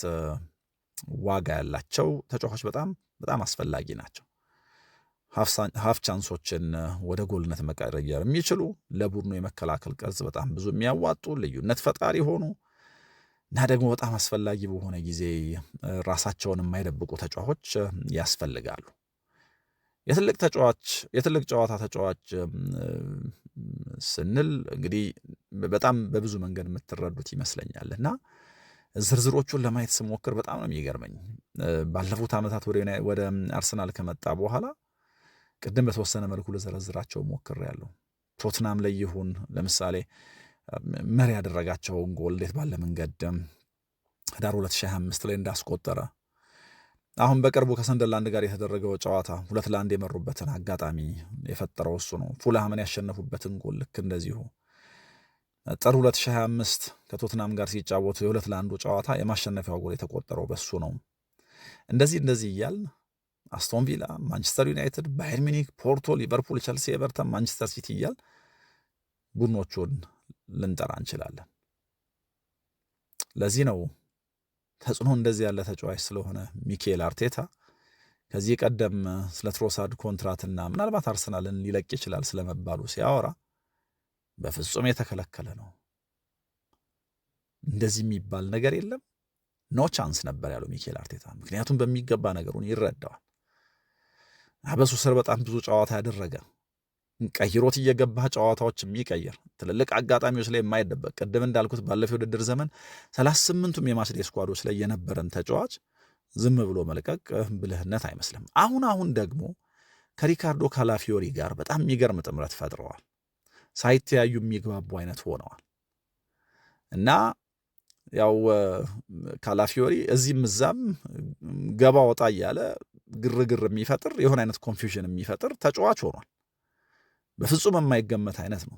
Speaker 1: ዋጋ ያላቸው ተጫዋቾች በጣም በጣም አስፈላጊ ናቸው። ሀፍ ቻንሶችን ወደ ጎልነት መቀየር የሚችሉ ለቡድኑ የመከላከል ቅርጽ በጣም ብዙ የሚያዋጡ ልዩነት ፈጣሪ ሆኑ እና ደግሞ በጣም አስፈላጊ በሆነ ጊዜ ራሳቸውን የማይደብቁ ተጫዋቾች ያስፈልጋሉ። የትልቅ ጨዋታ ተጫዋች ስንል እንግዲህ በጣም በብዙ መንገድ የምትረዱት ይመስለኛል እና ዝርዝሮቹን ለማየት ስሞክር በጣም ነው የሚገርመኝ። ባለፉት ዓመታት ወደ አርሰናል ከመጣ በኋላ ቅድም በተወሰነ መልኩ ልዘረዝራቸው ሞክሬያለሁ። ቶትናም ላይ ይሁን ለምሳሌ መሪ ያደረጋቸውን ጎል እንዴት ባለ መንገድ ህዳር 2025 ላይ እንዳስቆጠረ፣ አሁን በቅርቡ ከሰንደርላንድ ጋር የተደረገው ጨዋታ 2-1 የመሩበትን አጋጣሚ የፈጠረው እሱ ነው። ፉልሃምን ያሸነፉበትን ጎል ልክ እንደዚሁ ጥር 2025 ከቶትናም ጋር ሲጫወቱ የ2-1 ጨዋታ የማሸነፊያው ጎል የተቆጠረው በሱ ነው። እንደዚህ እያል አስቶን ቪላ፣ ማንቸስተር ዩናይትድ፣ ባየር ሚኒክ፣ ፖርቶ፣ ሊቨርፑል፣ ቸልሲ፣ ኤቨርተን፣ ማንቸስተር ሲቲ እያል ቡድኖቹን ልንጠራ እንችላለን። ለዚህ ነው ተጽዕኖ እንደዚህ ያለ ተጫዋች ስለሆነ ሚኬል አርቴታ ከዚህ ቀደም ስለ ትሮሳርድ ኮንትራትና ምናልባት አርሰናልን ሊለቅ ይችላል ስለመባሉ ሲያወራ በፍጹም የተከለከለ ነው፣ እንደዚህ የሚባል ነገር የለም፣ ኖ ቻንስ ነበር ያለው ሚኬል አርቴታ። ምክንያቱም በሚገባ ነገሩን ይረዳዋል። አበሱ ስር በጣም ብዙ ጨዋታ ያደረገ ቀይሮት እየገባህ ጨዋታዎች የሚቀይር ትልልቅ አጋጣሚዎች ላይ የማይደበቅ ቅድም እንዳልኩት ባለፈው ውድድር ዘመን 38ቱም የማች ዴይ ስኳዶች ላይ የነበረን ተጫዋች ዝም ብሎ መልቀቅ ብልህነት አይመስልም። አሁን ደግሞ ከሪካርዶ ካላፊዮሪ ጋር በጣም የሚገርም ጥምረት ፈጥረዋል። ሳይተያዩ የሚግባቡ አይነት ሆነዋል እና ያው ካላፊዮሪ እዚህም እዛም ገባ ወጣ እያለ ግርግር የሚፈጥር የሆነ አይነት ኮንፊውዥን የሚፈጥር ተጫዋች ሆኗል። በፍጹም የማይገመት አይነት ነው።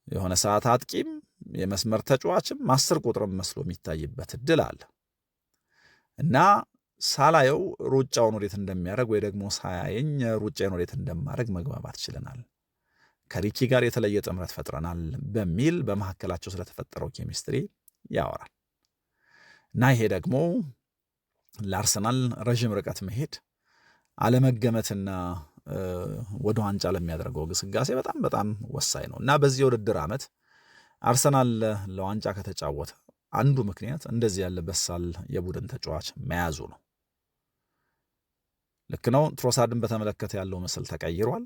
Speaker 1: የሆነ ሰዓት አጥቂም የመስመር ተጫዋችም 10 ቁጥርም መስሎ የሚታይበት እድል አለ እና ሳላየው ሩጫውን ወዴት እንደሚያደርግ ወይ ደግሞ ሳያየኝ ሩጫውን ወዴት እንደማደርግ መግባባት ችለናል፣ ከሪኪ ጋር የተለየ ጥምረት ፈጥረናል በሚል በመካከላቸው ስለተፈጠረው ኬሚስትሪ ያወራል እና ይሄ ደግሞ ለአርሰናል ረዥም ርቀት መሄድ አለመገመትና ወደ ዋንጫ ለሚያደርገው ግስጋሴ በጣም በጣም ወሳኝ ነው እና በዚህ የውድድር ዓመት አርሰናል ለዋንጫ ከተጫወተ አንዱ ምክንያት እንደዚህ ያለ በሳል የቡድን ተጫዋች መያዙ ነው። ልክ ነው። ትሮሳርድን በተመለከተ ያለው ምስል ተቀይሯል።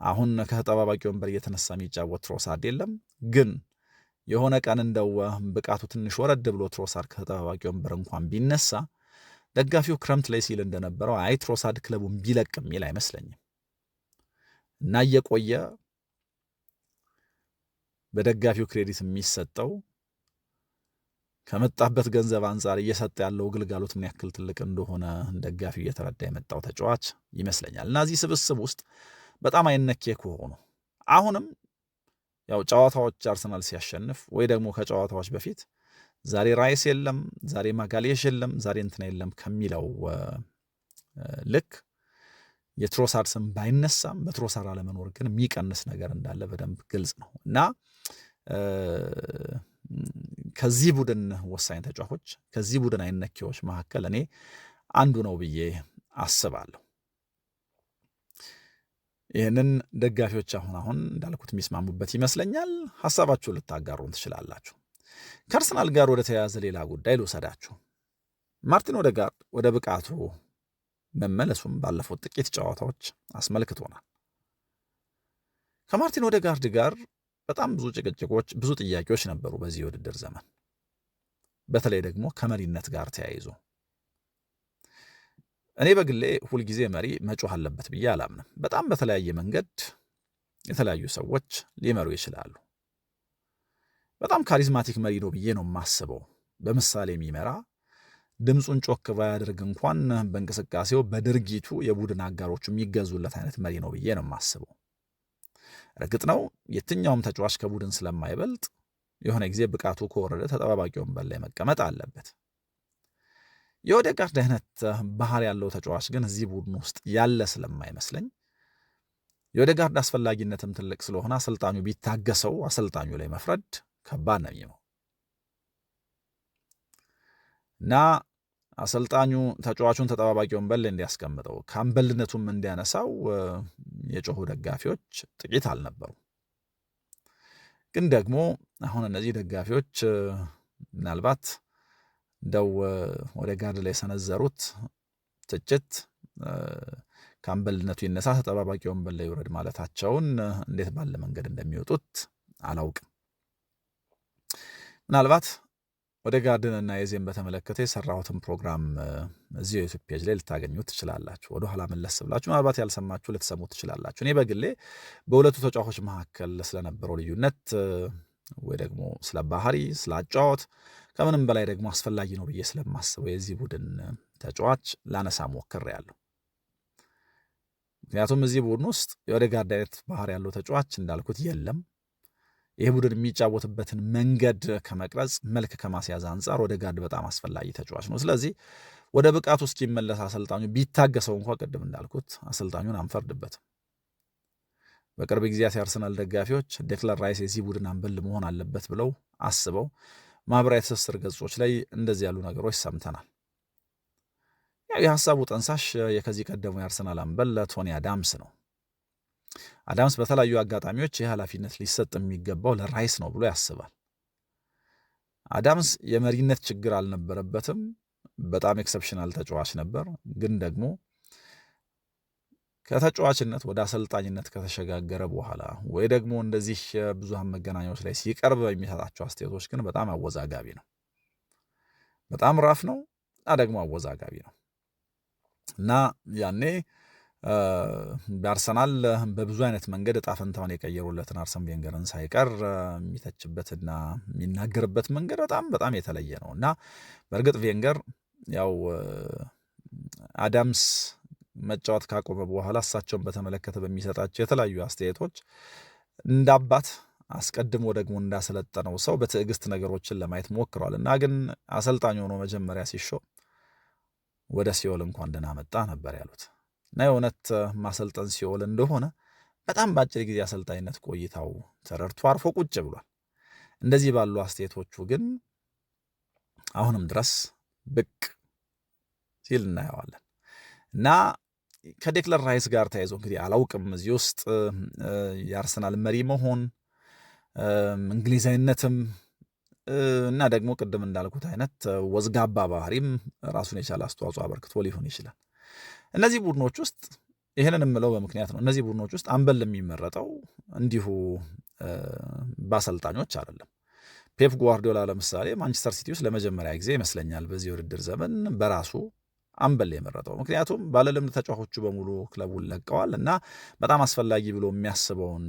Speaker 1: አሁን ከተጠባባቂ ወንበር እየተነሳ የሚጫወት ትሮሳርድ የለም። ግን የሆነ ቀን እንደው ብቃቱ ትንሽ ወረድ ብሎ ትሮሳርድ ከተጠባባቂ ወንበር እንኳን ቢነሳ ደጋፊው ክረምት ላይ ሲል እንደነበረው አይ ትሮሳርድ ክለቡን ቢለቅ የሚል አይመስለኝም እና እየቆየ በደጋፊው ክሬዲት የሚሰጠው ከመጣበት ገንዘብ አንጻር እየሰጠ ያለው ግልጋሎት ምን ያክል ትልቅ እንደሆነ ደጋፊው እየተረዳ የመጣው ተጫዋች ይመስለኛል እና እዚህ ስብስብ ውስጥ በጣም አይነኬ ከሆኑ አሁንም ያው ጨዋታዎች አርሰናል ሲያሸንፍ ወይ ደግሞ ከጨዋታዎች በፊት ዛሬ ራይስ የለም፣ ዛሬ ማጋሌሽ የለም፣ ዛሬ እንትና የለም ከሚለው ልክ የትሮሳርድ ስም ባይነሳም በትሮሳርድ አለመኖር ግን የሚቀንስ ነገር እንዳለ በደንብ ግልጽ ነው እና ከዚህ ቡድን ወሳኝ ተጫዋቾች ከዚህ ቡድን አይነኬዎች መካከል እኔ አንዱ ነው ብዬ አስባለሁ። ይህንን ደጋፊዎች አሁን እንዳልኩት የሚስማሙበት ይመስለኛል። ሐሳባችሁን ልታጋሩን ትችላላችሁ። ከአርሰናል ጋር ወደ ተያያዘ ሌላ ጉዳይ ልውሰዳችሁ። ማርቲን ኦዴጋርድ ወደ ብቃቱ መመለሱም ባለፉት ጥቂት ጨዋታዎች አስመልክቶናል። ከማርቲን ኦዴጋርድ ጋር በጣም ብዙ ጭቅጭቆች፣ ብዙ ጥያቄዎች ነበሩ በዚህ የውድድር ዘመን፣ በተለይ ደግሞ ከመሪነት ጋር ተያይዞ። እኔ በግሌ ሁልጊዜ መሪ መጮህ አለበት ብዬ አላምንም። በጣም በተለያየ መንገድ የተለያዩ ሰዎች ሊመሩ ይችላሉ። በጣም ካሪዝማቲክ መሪ ነው ብዬ ነው የማስበው። በምሳሌ የሚመራ ድምፁን ጮክ ባያደርግ እንኳን በእንቅስቃሴው በድርጊቱ የቡድን አጋሮቹ የሚገዙለት አይነት መሪ ነው ብዬ ነው የማስበው። እርግጥ ነው የትኛውም ተጫዋች ከቡድን ስለማይበልጥ የሆነ ጊዜ ብቃቱ ከወረደ ተጠባባቂ ወንበር ላይ መቀመጥ አለበት። የኦዴጋርድ አይነት ባህሪ ያለው ተጫዋች ግን እዚህ ቡድን ውስጥ ያለ ስለማይመስለኝ የኦዴጋርድ አስፈላጊነትም ትልቅ ስለሆነ አሰልጣኙ ቢታገሰው አሰልጣኙ ላይ መፍረድ ከባድ ነው የሚሆነው እና አሰልጣኙ ተጫዋቹን ተጠባባቂ ወንበር ላይ እንዲያስቀምጠው ከአምበልነቱም እንዲያነሳው የጮሁ ደጋፊዎች ጥቂት አልነበሩ። ግን ደግሞ አሁን እነዚህ ደጋፊዎች ምናልባት እንደው ኦዴጋርድ ላይ የሰነዘሩት ትችት ከአምበልነቱ ይነሳ ተጠባባቂ ወንበር ላይ ይውረድ ማለታቸውን እንዴት ባለ መንገድ እንደሚወጡት አላውቅም። ምናልባት ኦዴጋርድንና ኤዜን በተመለከተ የሰራሁትን ፕሮግራም እዚሁ የዩቲዩብ ፔጅ ላይ ልታገኙት ትችላላችሁ። ወደኋላ መለስ ብላችሁ ምናልባት ያልሰማችሁ ልትሰሙት ትችላላችሁ። እኔ በግሌ በሁለቱ ተጫዋቾች መካከል ስለነበረው ልዩነት ወይ ደግሞ ስለ ባህሪ፣ ስለ አጫወት ከምንም በላይ ደግሞ አስፈላጊ ነው ብዬ ስለማስበው የዚህ ቡድን ተጫዋች ላነሳ ሞክሬያለሁ። ምክንያቱም እዚህ ቡድን ውስጥ የኦዴጋርድ አይነት ባህሪ ያለው ተጫዋች እንዳልኩት የለም። ይህ ቡድን የሚጫወትበትን መንገድ ከመቅረጽ መልክ ከማስያዝ አንጻር ኦዴጋርድ በጣም አስፈላጊ ተጫዋች ነው። ስለዚህ ወደ ብቃቱ እስኪመለስ አሰልጣኙ ቢታገሰው እንኳ ቅድም እንዳልኩት አሰልጣኙን አንፈርድበትም። በቅርብ ጊዜያት የአርሰናል ደጋፊዎች ዴክላን ራይስ የዚህ ቡድን አምበል መሆን አለበት ብለው አስበው ማህበራዊ ትስስር ገጾች ላይ እንደዚህ ያሉ ነገሮች ሰምተናል። የሐሳቡ ጠንሳሽ የከዚህ ቀደሙ የአርሰናል አምበል ቶኒ አዳምስ ነው። አዳምስ በተለያዩ አጋጣሚዎች ይህ ኃላፊነት ሊሰጥ የሚገባው ለራይስ ነው ብሎ ያስባል። አዳምስ የመሪነት ችግር አልነበረበትም። በጣም ኤክሰፕሽናል ተጫዋች ነበር። ግን ደግሞ ከተጫዋችነት ወደ አሰልጣኝነት ከተሸጋገረ በኋላ ወይ ደግሞ እንደዚህ ብዙሃን መገናኛዎች ላይ ሲቀርብ የሚሰጣቸው አስተያየቶች ግን በጣም አወዛጋቢ ነው። በጣም ራፍ ነው እና ደግሞ አወዛጋቢ ነው እና ያኔ በአርሰናል በብዙ አይነት መንገድ እጣ ፈንታውን የቀየሩለትን አርሰን ቬንገርን ሳይቀር የሚተችበትና የሚናገርበት መንገድ በጣም የተለየ ነው እና በእርግጥ ቬንገር ያው አዳምስ መጫወት ካቆመ በኋላ እሳቸውን በተመለከተ በሚሰጣቸው የተለያዩ አስተያየቶች እንደ አባት አስቀድሞ ደግሞ እንዳሰለጠነው ሰው በትዕግስት ነገሮችን ለማየት ሞክሯል እና ግን አሰልጣኝ ሆኖ መጀመሪያ ሲሾም ወደ ሲኦል እንኳን ደህና መጣ ነበር ያሉት እና የእውነት ማሰልጠን ሲኦል እንደሆነ በጣም በአጭር ጊዜ አሰልጣኝነት ቆይታው ተረድቶ አርፎ ቁጭ ብሏል። እንደዚህ ባሉ አስተያየቶቹ ግን አሁንም ድረስ ብቅ ሲል እናየዋለን እና ከዴክላን ራይስ ጋር ተያይዞ እንግዲህ አላውቅም እዚህ ውስጥ የአርሰናል መሪ መሆን እንግሊዛዊነትም እና ደግሞ ቅድም እንዳልኩት አይነት ወዝጋባ ባህሪም ራሱን የቻለ አስተዋጽኦ አበርክቶ ሊሆን ይችላል። እነዚህ ቡድኖች ውስጥ ይህንን የምለው በምክንያት ነው። እነዚህ ቡድኖች ውስጥ አምበል የሚመረጠው እንዲሁ በአሰልጣኞች አይደለም። ፔፕ ጓርዲዮላ ለምሳሌ ማንቸስተር ሲቲ ውስጥ ለመጀመሪያ ጊዜ ይመስለኛል በዚህ ውድድር ዘመን በራሱ አምበል የመረጠው። ምክንያቱም ባለልምድ ተጫዋቾቹ በሙሉ ክለቡን ለቀዋል እና በጣም አስፈላጊ ብሎ የሚያስበውን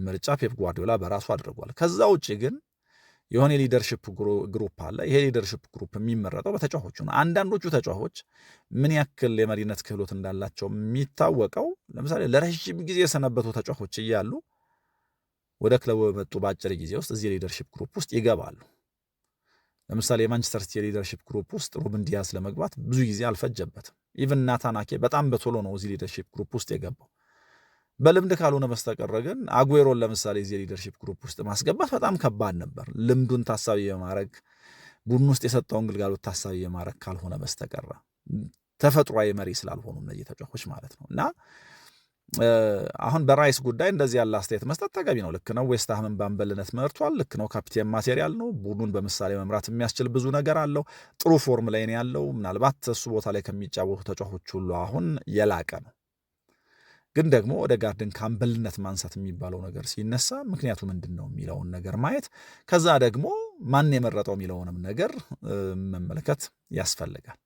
Speaker 1: ምርጫ ፔፕ ጓርዲዮላ በራሱ አድርጓል። ከዛ ውጭ ግን የሆነ የሊደርሽፕ ግሩፕ አለ። ይሄ ሊደርሽፕ ግሩፕ የሚመረጠው በተጫዋቾቹ ነው። አንዳንዶቹ ተጫዋቾች ምን ያክል የመሪነት ክህሎት እንዳላቸው የሚታወቀው ለምሳሌ ለረዥም ጊዜ የሰነበቱ ተጫዋቾች እያሉ ወደ ክለቡ በመጡ በአጭር ጊዜ ውስጥ እዚህ ሊደርሽፕ ግሩፕ ውስጥ ይገባሉ። ለምሳሌ የማንቸስተር ሲቲ ሊደርሽፕ ግሩፕ ውስጥ ሩበን ዲያስ ለመግባት ብዙ ጊዜ አልፈጀበትም። ኢቭን ናታን አኬ በጣም በቶሎ ነው እዚህ ሊደርሽፕ ግሩፕ ውስጥ የገባው። በልምድ ካልሆነ በስተቀር ግን አጉዌሮን ለምሳሌ እዚህ ሊደርሽፕ ግሩፕ ውስጥ ማስገባት በጣም ከባድ ነበር። ልምዱን ታሳቢ የማድረግ ቡድን ውስጥ የሰጠውን ግልጋሎት ታሳቢ የማድረግ ካልሆነ በስተቀር ተፈጥሯዊ መሪ ስላልሆኑ እነዚህ ተጫዋቾች ማለት ነው እና አሁን በራይስ ጉዳይ እንደዚህ ያለ አስተያየት መስጠት ተገቢ ነው። ልክ ነው። ዌስትሃምን በአምበልነት መርቷል። ልክ ነው። ካፒቴን ማቴሪያል ነው። ቡድኑን በምሳሌ መምራት የሚያስችል ብዙ ነገር አለው። ጥሩ ፎርም ላይ ነው ያለው። ምናልባት እሱ ቦታ ላይ ከሚጫወቱ ተጫዋቾች ሁሉ አሁን የላቀ ነው። ግን ደግሞ ኦዴጋርድን ከአምበልነት ማንሳት የሚባለው ነገር ሲነሳ ምክንያቱ ምንድን ነው የሚለውን ነገር ማየት፣ ከዛ ደግሞ ማን የመረጠው የሚለውንም ነገር መመልከት ያስፈልጋል።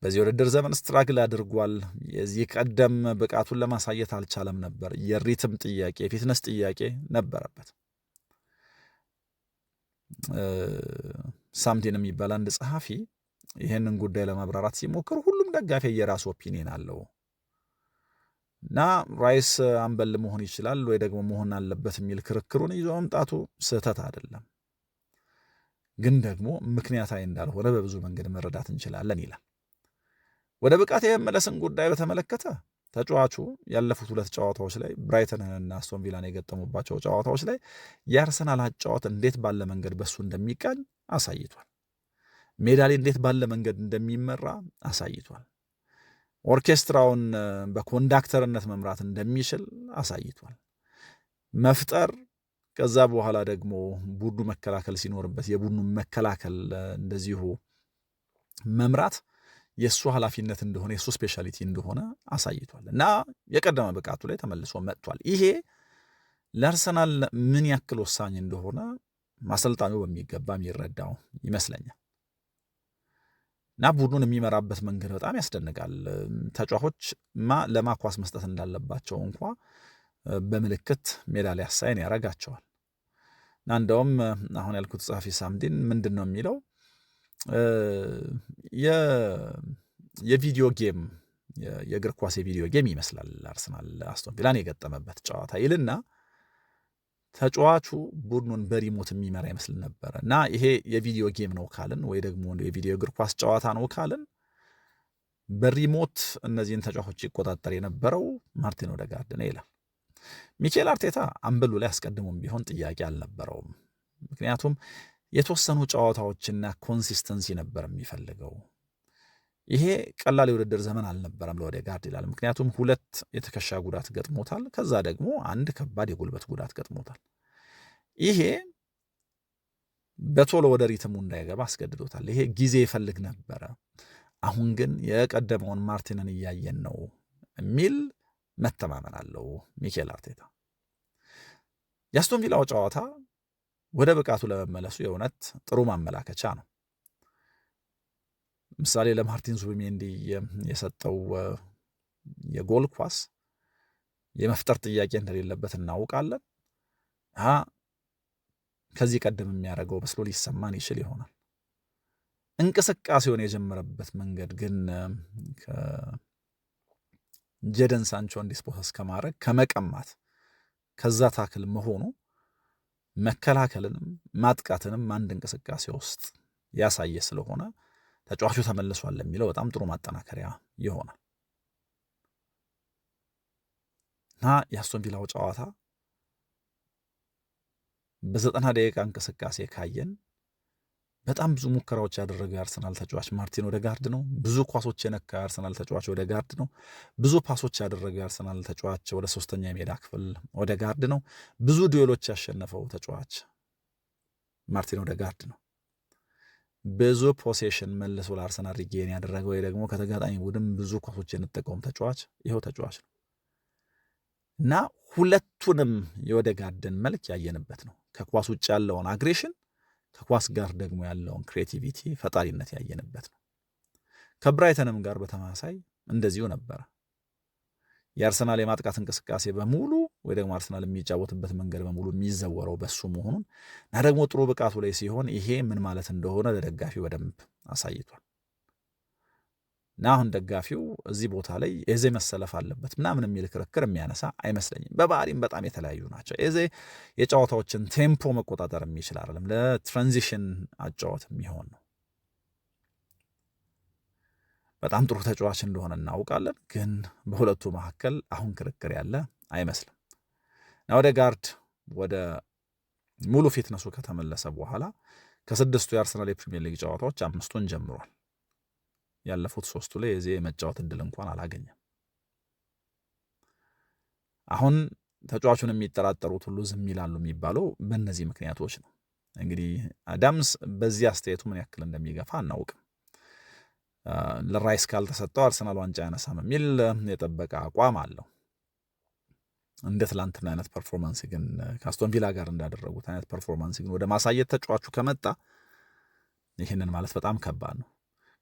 Speaker 1: በዚህ ውድድር ዘመን ስትራግል አድርጓል። የዚህ ቀደም ብቃቱን ለማሳየት አልቻለም ነበር። የሪትም ጥያቄ፣ የፊትነስ ጥያቄ ነበረበት። ሳምቲን የሚባል አንድ ጸሐፊ ይህንን ጉዳይ ለማብራራት ሲሞክር ሁሉም ደጋፊ የራሱ ኦፒኒየን አለው እና ራይስ አምበል መሆን ይችላል ወይ ደግሞ መሆን አለበት የሚል ክርክሩን ይዞ መምጣቱ ስህተት አይደለም፣ ግን ደግሞ ምክንያታዊ እንዳልሆነ በብዙ መንገድ መረዳት እንችላለን ይላል። ወደ ብቃት የመመለስን ጉዳይ በተመለከተ ተጫዋቹ ያለፉት 2 ጨዋታዎች ላይ ብራይተንንና አስቶን ቪላን የገጠሙባቸው ጨዋታዎች ላይ የአርሰናል አጫዋት እንዴት ባለ መንገድ በሱ እንደሚቃኝ አሳይቷል። ሜዳ ላይ እንዴት ባለ መንገድ እንደሚመራ አሳይቷል። ኦርኬስትራውን በኮንዳክተርነት መምራት እንደሚችል አሳይቷል። መፍጠር ከዛ በኋላ ደግሞ ቡድኑ መከላከል ሲኖርበት የቡድኑ መከላከል እንደዚሁ መምራት የእሱ ኃላፊነት እንደሆነ የእሱ ስፔሻሊቲ እንደሆነ አሳይቷል እና የቀደመ ብቃቱ ላይ ተመልሶ መጥቷል። ይሄ ለአርሰናል ምን ያክል ወሳኝ እንደሆነ አሰልጣኙ በሚገባ የሚረዳው ይመስለኛል እና ቡድኑን የሚመራበት መንገድ በጣም ያስደንቃል። ተጫዋቾች ለማኳስ መስጠት እንዳለባቸው እንኳ በምልክት ሜዳ ላይ አሳይን ያደርጋቸዋል እና እንደውም አሁን ያልኩት ጸሐፊ ሳምዲን ምንድን ነው የሚለው የቪዲዮ ጌም የእግር ኳስ የቪዲዮ ጌም ይመስላል አርሰናል አስቶን ቪላን የገጠመበት ጨዋታ ይልና ተጫዋቹ ቡድኑን በሪሞት የሚመራ ይመስል ነበረ እና ይሄ የቪዲዮ ጌም ነው ካልን ወይ ደግሞ የቪዲዮ እግር ኳስ ጨዋታ ነው ካልን በሪሞት እነዚህን ተጫዋቾች ይቆጣጠር የነበረው ማርቲን ኦዴጋርድ ነው ይላል። ሚኬል አርቴታ አምበሉ ላይ አስቀድሞም ቢሆን ጥያቄ አልነበረውም። ምክንያቱም የተወሰኑ ጨዋታዎችና ኮንሲስተንሲ ነበር የሚፈልገው። ይሄ ቀላል የውድድር ዘመን አልነበረም ለኦዴጋርድ ይላል። ምክንያቱም 2 የትከሻ ጉዳት ገጥሞታል፣ ከዛ ደግሞ 1 ከባድ የጉልበት ጉዳት ገጥሞታል። ይሄ በቶሎ ወደ ሪትሙ እንዳይገባ አስገድዶታል። ይሄ ጊዜ ይፈልግ ነበረ። አሁን ግን የቀደመውን ማርቲንን እያየን ነው የሚል መተማመን አለው ሚኬል አርቴታ። የአስቶን ቪላው ጨዋታ ወደ ብቃቱ ለመመለሱ የእውነት ጥሩ ማመላከቻ ነው። ምሳሌ ለማርቲን ዙቢሜንዲ የሰጠው የጎል ኳስ የመፍጠር ጥያቄ እንደሌለበት እናውቃለን። ከዚህ ቀደም የሚያደርገው መስሎ ሊሰማን ይችል ይሆናል። እንቅስቃሴውን የጀመረበት መንገድ ግን ጄደን ሳንቾን ዲስፖሰስ ከማድረግ ከመቀማት ከዛ ታክል መሆኑ መከላከልንም ማጥቃትንም አንድ እንቅስቃሴ ውስጥ ያሳየ ስለሆነ ተጫዋቹ ተመልሷል የሚለው በጣም ጥሩ ማጠናከሪያ ይሆናል እና የአስቶን ቪላው ጨዋታ በ90 ደቂቃ እንቅስቃሴ ካየን በጣም ብዙ ሙከራዎች ያደረገ የአርሰናል ተጫዋች ማርቲን ኦዴጋርድ ነው። ብዙ ኳሶች የነካ የአርሰናል ተጫዋች ኦዴጋርድ ነው። ብዙ ፓሶች ያደረገ የአርሰናል ተጫዋች ወደ 3ኛ የሜዳ ክፍል ኦዴጋርድ ነው። ብዙ ዱዌሎች ያሸነፈው ተጫዋች ማርቲን ኦዴጋርድ ነው። ብዙ ፖሴሽን መልሶ ለአርሰናል ሪጌን ያደረገው ወይ ደግሞ ከተጋጣሚ ቡድን ብዙ ኳሶች የነጠቀውም ተጫዋች ይኸው ተጫዋች ነው እና ሁለቱንም የኦዴጋርድን መልክ ያየንበት ነው። ከኳስ ውጭ ያለውን አግሬሽን ከኳስ ጋር ደግሞ ያለውን ክሬቲቪቲ ፈጣሪነት ያየንበት ነው። ከብራይተንም ጋር በተመሳሳይ እንደዚሁ ነበረ። የአርሰናል የማጥቃት እንቅስቃሴ በሙሉ ወይ ደግሞ አርሰናል የሚጫወትበት መንገድ በሙሉ የሚዘወረው በሱ መሆኑን እና ደግሞ ጥሩ ብቃቱ ላይ ሲሆን ይሄ ምን ማለት እንደሆነ ለደጋፊው በደንብ አሳይቷል። እና አሁን ደጋፊው እዚህ ቦታ ላይ ኤዜ መሰለፍ አለበት ምናምን የሚል ክርክር የሚያነሳ አይመስለኝም። በባህሪም በጣም የተለያዩ ናቸው። ኤዜ የጨዋታዎችን ቴምፖ መቆጣጠር የሚችል አይደለም፣ ለትራንዚሽን አጫወት የሚሆን ነው። በጣም ጥሩ ተጫዋች እንደሆነ እናውቃለን፣ ግን በሁለቱ መካከል አሁን ክርክር ያለ አይመስልም። እና ኦዴጋርድ ወደ ሙሉ ፊትነሱ ከተመለሰ በኋላ ከ6ቱ የአርሰናል የፕሪሚየር ሊግ ጨዋታዎች 5ቱን ጀምሯል። ያለፉት 3ቱ ላይ የዚህ የመጫወት እድል እንኳን አላገኘም። አሁን ተጫዋቹን የሚጠራጠሩት ሁሉ ዝም ይላሉ የሚባለው በእነዚህ ምክንያቶች ነው። እንግዲህ አዳምስ በዚህ አስተያየቱ ምን ያክል እንደሚገፋ አናውቅም። ለራይስ ካልተሰጠው አርሰናል ዋንጫ ያነሳም የሚል የጠበቀ አቋም አለው። እንደ ትላንትና አይነት ፐርፎርማንስ ግን ከአስቶን ቪላ ጋር እንዳደረጉት አይነት ፐርፎርማንስ ግን ወደ ማሳየት ተጫዋቹ ከመጣ ይህንን ማለት በጣም ከባድ ነው።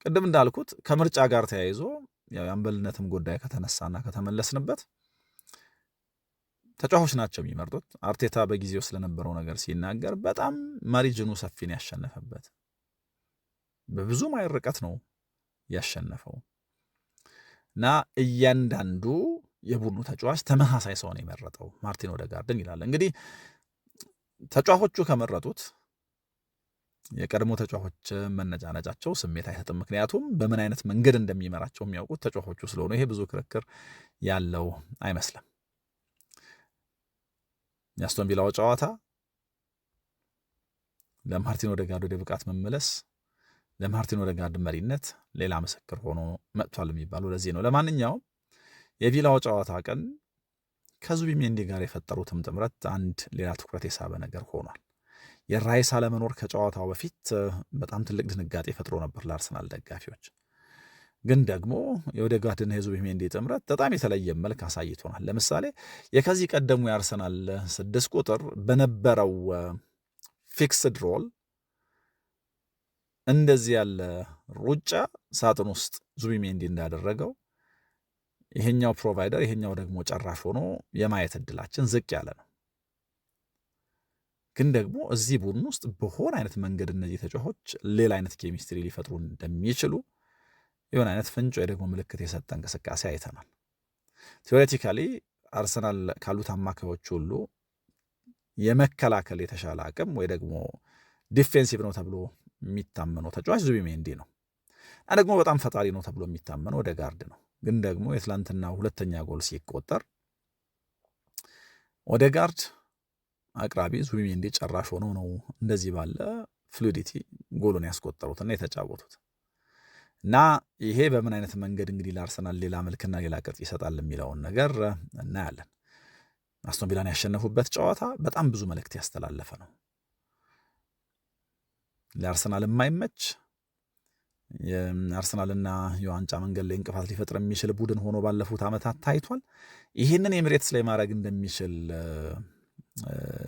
Speaker 1: ቅድም እንዳልኩት ከምርጫ ጋር ተያይዞ የአምበልነትም ጉዳይ ከተነሳና ከተመለስንበት ተጫዋቾች ናቸው የሚመርጡት። አርቴታ በጊዜው ስለነበረው ነገር ሲናገር በጣም ማሪጅኑ ሰፊን ያሸነፈበት በብዙ ማይል ርቀት ነው ያሸነፈው እና እያንዳንዱ የቡድኑ ተጫዋች ተመሳሳይ ሰው ነው የመረጠው ማርቲን ኦዴጋርድን ይላል። እንግዲህ ተጫዋቾቹ ከመረጡት የቀድሞ ተጫዋቾች መነጫነጫቸው ስሜት አይሰጥም። ምክንያቱም በምን አይነት መንገድ እንደሚመራቸው የሚያውቁት ተጫዋቾቹ ስለሆኑ ይሄ ብዙ ክርክር ያለው አይመስልም። የአስቶን ቪላው ጨዋታ ለማርቲን ኦዴጋርድ ወደ ብቃት መመለስ፣ ለማርቲን ኦዴጋርድ መሪነት ሌላ ምስክር ሆኖ መጥቷል የሚባለው ለዚህ ነው። ለማንኛውም የቪላው ጨዋታ ቀን ከዙቢሜንዲ ጋር የፈጠሩትም ጥምረት አንድ ሌላ ትኩረት የሳበ ነገር ሆኗል። የራይስ አለመኖር ከጨዋታው በፊት በጣም ትልቅ ድንጋጤ ፈጥሮ ነበር ለአርሰናል ደጋፊዎች። ግን ደግሞ የኦዴጋርድና የዙቢሜንዲ ጥምረት በጣም የተለየ መልክ አሳይቶናል። ለምሳሌ የከዚህ ቀደሙ የአርሰናል 6 ቁጥር በነበረው ፊክስድ ሮል እንደዚህ ያለ ሩጫ ሳጥን ውስጥ ዙቢሜንዲ እንዳደረገው ይሄኛው ፕሮቫይደር ይሄኛው ደግሞ ጨራሽ ሆኖ የማየት እድላችን ዝቅ ያለ ነው። ግን ደግሞ እዚህ ቡድን ውስጥ በሆነ አይነት መንገድ እነዚህ ተጫዋቾች ሌላ አይነት ኬሚስትሪ ሊፈጥሩ እንደሚችሉ የሆነ አይነት ፍንጭ ወይ ደግሞ ምልክት የሰጠ እንቅስቃሴ አይተናል። ቴዎሬቲካሊ አርሰናል ካሉት አማካዮች ሁሉ የመከላከል የተሻለ አቅም ወይ ደግሞ ዲፌንሲቭ ነው ተብሎ የሚታመነው ተጫዋች ዙቢሜንዲ ነው እና ደግሞ በጣም ፈጣሪ ነው ተብሎ የሚታመነው ኦዴጋርድ ነው። ግን ደግሞ የትላንትና ሁለተኛ ጎል ሲቆጠር ኦዴጋርድ አቅራቢ ዙቢሜንዲ ጨራሽ ሆኖ ነው እንደዚህ ባለ ፍሉዲቲ ጎሉን ያስቆጠሩትና የተጫወቱት እና ይሄ በምን አይነት መንገድ እንግዲህ ለአርሰናል ሌላ መልክና ሌላ ቅርጽ ይሰጣል የሚለውን ነገር እናያለን። አስቶን ቪላን ያሸነፉበት ጨዋታ በጣም ብዙ መልእክት ያስተላለፈ ነው። ለአርሰናል የማይመች የአርሰናልና የዋንጫ መንገድ ላይ እንቅፋት ሊፈጥር የሚችል ቡድን ሆኖ ባለፉት ዓመታት ታይቷል። ይህንን ኤሚሬትስ ላይ ማድረግ እንደሚችል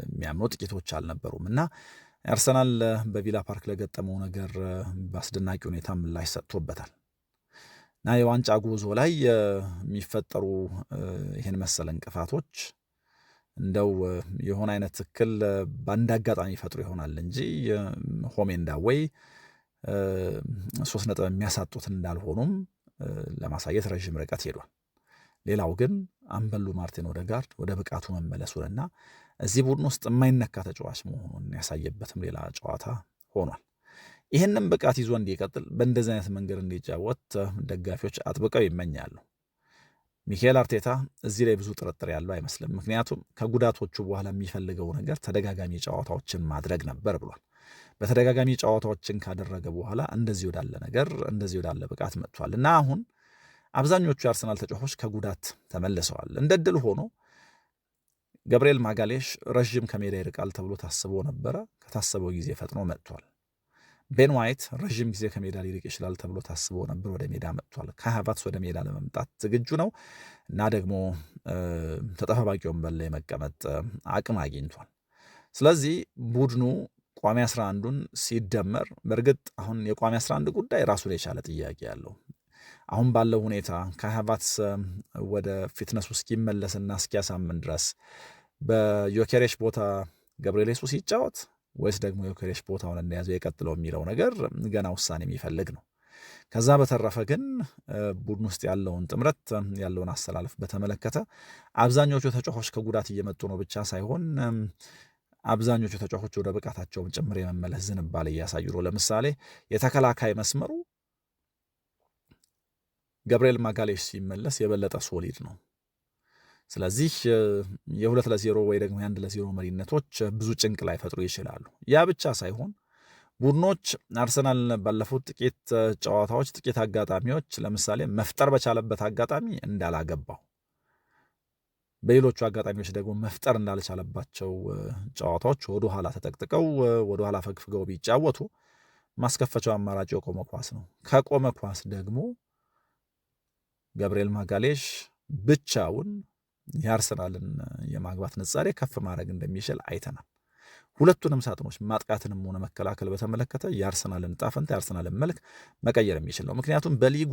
Speaker 1: የሚያምኑ ጥቂቶች አልነበሩም እና አርሰናል በቪላ ፓርክ ለገጠመው ነገር በአስደናቂ ሁኔታ ምላሽ ሰጥቶበታል እና የዋንጫ ጉዞ ላይ የሚፈጠሩ ይህን መሰል እንቅፋቶች እንደው የሆነ አይነት እክል በአንድ አጋጣሚ ፈጥሮ ይሆናል እንጂ ሆሜንዳ ወይ 3 ነጥብ የሚያሳጡት እንዳልሆኑም ለማሳየት ረዥም ርቀት ሄዷል። ሌላው ግን አምበሉ ማርቲን ኦዴጋርድ ወደ ብቃቱ መመለሱንና እዚህ ቡድን ውስጥ የማይነካ ተጫዋች መሆኑን ያሳየበትም ሌላ ጨዋታ ሆኗል። ይህንም ብቃት ይዞ እንዲቀጥል በእንደዚህ አይነት መንገድ እንዲጫወት ደጋፊዎች አጥብቀው ይመኛሉ። ሚካኤል አርቴታ እዚህ ላይ ብዙ ጥርጥር ያለው አይመስልም። ምክንያቱም ከጉዳቶቹ በኋላ የሚፈልገው ነገር ተደጋጋሚ ጨዋታዎችን ማድረግ ነበር ብሏል። በተደጋጋሚ ጨዋታዎችን ካደረገ በኋላ እንደዚህ ወዳለ ነገር እንደዚህ ወዳለ ብቃት መጥቷል እና አሁን አብዛኞቹ የአርሰናል ተጫዋቾች ከጉዳት ተመልሰዋል። እንደ ድል ሆኖ ገብርኤል ማጋሌሽ ረዥም ከሜዳ ይርቃል ተብሎ ታስቦ ነበረ። ከታሰበው ጊዜ ፈጥኖ መጥቷል። ቤን ዋይት ረዥም ጊዜ ከሜዳ ሊርቅ ይችላል ተብሎ ታስቦ ነበር፣ ወደ ሜዳ መጥቷል። ካይ ሃቨርትዝ ወደ ሜዳ ለመምጣት ዝግጁ ነው እና ደግሞ ተጠባባቂ ወንበር ላይ መቀመጥ አቅም አግኝቷል። ስለዚህ ቡድኑ ቋሚ 11ን ሲደመር በእርግጥ አሁን የቋሚ 11 ጉዳይ ራሱን የቻለ ጥያቄ ያለው አሁን ባለው ሁኔታ ካይ ሃቨርትዝ ወደ ፊትነሱ እስኪመለስና እስኪያሳምን ድረስ በዮኬሬሽ ቦታ ገብርኤል ሱስ ይጫወት ወይስ ደግሞ ዮኬሬሽ ቦታውን እንደያዘው የቀጥለው የሚለው ነገር ገና ውሳኔ የሚፈልግ ነው። ከዛ በተረፈ ግን ቡድን ውስጥ ያለውን ጥምረት ያለውን አሰላለፍ በተመለከተ አብዛኞቹ ተጫዋቾች ከጉዳት እየመጡ ነው ብቻ ሳይሆን አብዛኞቹ ተጫዋቾች ወደ ብቃታቸውም ጭምር የመመለስ ዝንባሌ እያሳዩ ነው። ለምሳሌ የተከላካይ መስመሩ ገብርኤል ማጋሌሽ ሲመለስ የበለጠ ሶሊድ ነው። ስለዚህ የ2-0 ወይ ደግሞ የ1-0 መሪነቶች ብዙ ጭንቅ ላይ ፈጥሩ ይችላሉ። ያ ብቻ ሳይሆን ቡድኖች አርሰናል ባለፉት ጥቂት ጨዋታዎች ጥቂት አጋጣሚዎች ለምሳሌ መፍጠር በቻለበት አጋጣሚ እንዳላገባው፣ በሌሎቹ አጋጣሚዎች ደግሞ መፍጠር እንዳልቻለባቸው ጨዋታዎች ወደ ኋላ ተጠቅጥቀው ወደ ኋላ ፈግፍገው ቢጫወቱ ማስከፈቻው አማራጭ የቆመ ኳስ ነው። ከቆመ ኳስ ደግሞ ገብርኤል ማጋሌሽ ብቻውን የአርሰናልን የማግባት ንጻሬ ከፍ ማድረግ እንደሚችል አይተናል። ሁለቱንም ሳጥኖች ማጥቃትንም ሆነ መከላከል በተመለከተ የአርሰናልን ጣፈንታ የአርሰናልን መልክ መቀየር የሚችል ነው። ምክንያቱም በሊጉ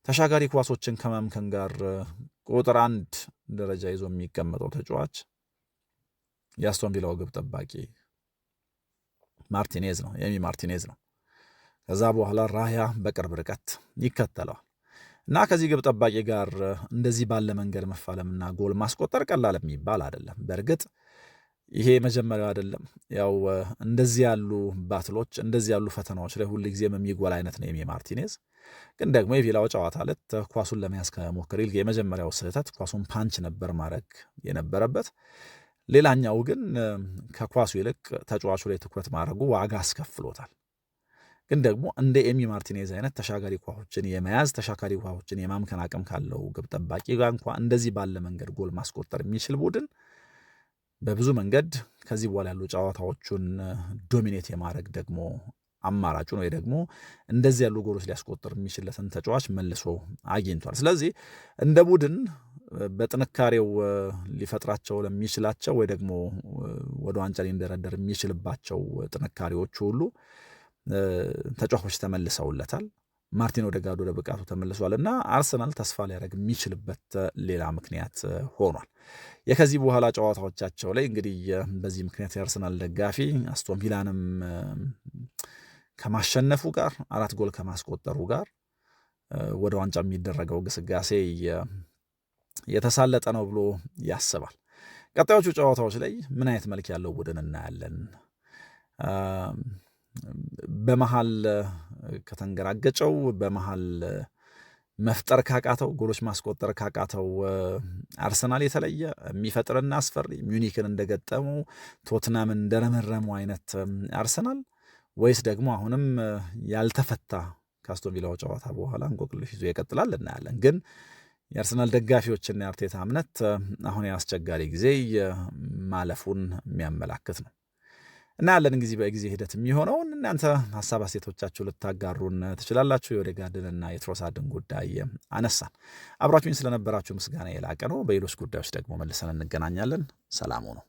Speaker 1: ተሻጋሪ ኳሶችን ከማምከን ጋር ቁጥር 1 ደረጃ ይዞ የሚቀመጠው ተጫዋች የአስቶን ቪላው ግብ ጠባቂ ማርቲኔዝ ነው፣ ኤሚ ማርቲኔዝ ነው። ከዛ በኋላ ራያ በቅርብ ርቀት ይከተለዋል እና ከዚህ ግብ ጠባቂ ጋር እንደዚህ ባለ መንገድ መፋለምና ጎል ማስቆጠር ቀላል የሚባል አይደለም። በእርግጥ ይሄ መጀመሪያው አይደለም። ያው እንደዚህ ያሉ ባትሎች እንደዚህ ያሉ ፈተናዎች ላይ ሁል ጊዜም የሚጎል አይነት ነው ኤሚ ማርቲኔዝ። ግን ደግሞ የቪላው ጨዋታ ዕለት ኳሱን ለመያዝ ከሞከረ ይልቅ የመጀመሪያው ስህተት ኳሱን ፓንች ነበር ማድረግ የነበረበት። ሌላኛው ግን ከኳሱ ይልቅ ተጫዋቹ ላይ ትኩረት ማድረጉ ዋጋ አስከፍሎታል። ግን ደግሞ እንደ ኤሚ ማርቲኔዝ አይነት ተሻጋሪ ኳሶችን የመያዝ ተሻጋሪ ኳሶችን የማምከን አቅም ካለው ግብ ጠባቂ ጋር እንኳ እንደዚህ ባለ መንገድ ጎል ማስቆጠር የሚችል ቡድን በብዙ መንገድ ከዚህ በኋላ ያሉ ጨዋታዎቹን ዶሚኔት የማድረግ ደግሞ አማራጩን ወይ ደግሞ እንደዚህ ያሉ ጎሎች ሊያስቆጥር የሚችለትን ተጫዋች መልሶ አግኝቷል። ስለዚህ እንደ ቡድን በጥንካሬው ሊፈጥራቸው ለሚችላቸው ወይ ደግሞ ወደ ዋንጫ ሊንደረደር የሚችልባቸው ጥንካሬዎቹ ሁሉ ተጫዋቾች ተመልሰውለታል። ማርቲን ኦዴጋርድ ወደ ብቃቱ ተመልሷል እና አርሰናል ተስፋ ሊያደርግ የሚችልበት ሌላ ምክንያት ሆኗል። የከዚህ በኋላ ጨዋታዎቻቸው ላይ እንግዲህ በዚህ ምክንያት የአርሰናል ደጋፊ አስቶን ቪላንም ከማሸነፉ ጋር 4 ጎል ከማስቆጠሩ ጋር ወደ ዋንጫ የሚደረገው ግስጋሴ የተሳለጠ ነው ብሎ ያስባል። ቀጣዮቹ ጨዋታዎች ላይ ምን አይነት መልክ ያለው ቡድን እናያለን? በመሃል ከተንገራገጨው በመሃል መፍጠር ካቃተው ጎሎች ማስቆጠር ካቃተው አርሰናል የተለየ የሚፈጥርና አስፈሪ ሚዩኒክን እንደገጠመው ቶትናምን እንደረመረሙ አይነት አርሰናል ወይስ ደግሞ አሁንም ያልተፈታ ከአስቶን ቪላው ጨዋታ በኋላ እንቆቅልሽ ይዞ ይቀጥላል እናያለን። ግን የአርሰናል ደጋፊዎችና የአርቴታ እምነት አሁን የአስቸጋሪ ጊዜ ማለፉን የሚያመላክት ነው እና ያለን ጊዜ በጊዜ ሂደት የሚሆነውን እናንተ ሀሳብ አስተያየቶቻችሁ ልታጋሩን ትችላላችሁ። የኦዴጋርድንና የትሮሳርድን ጉዳይ አነሳን። አብራችሁኝ ስለነበራችሁ ምስጋና የላቀ ነው። በሌሎች ጉዳዮች ደግሞ መልሰን እንገናኛለን። ሰላም ሁኑ።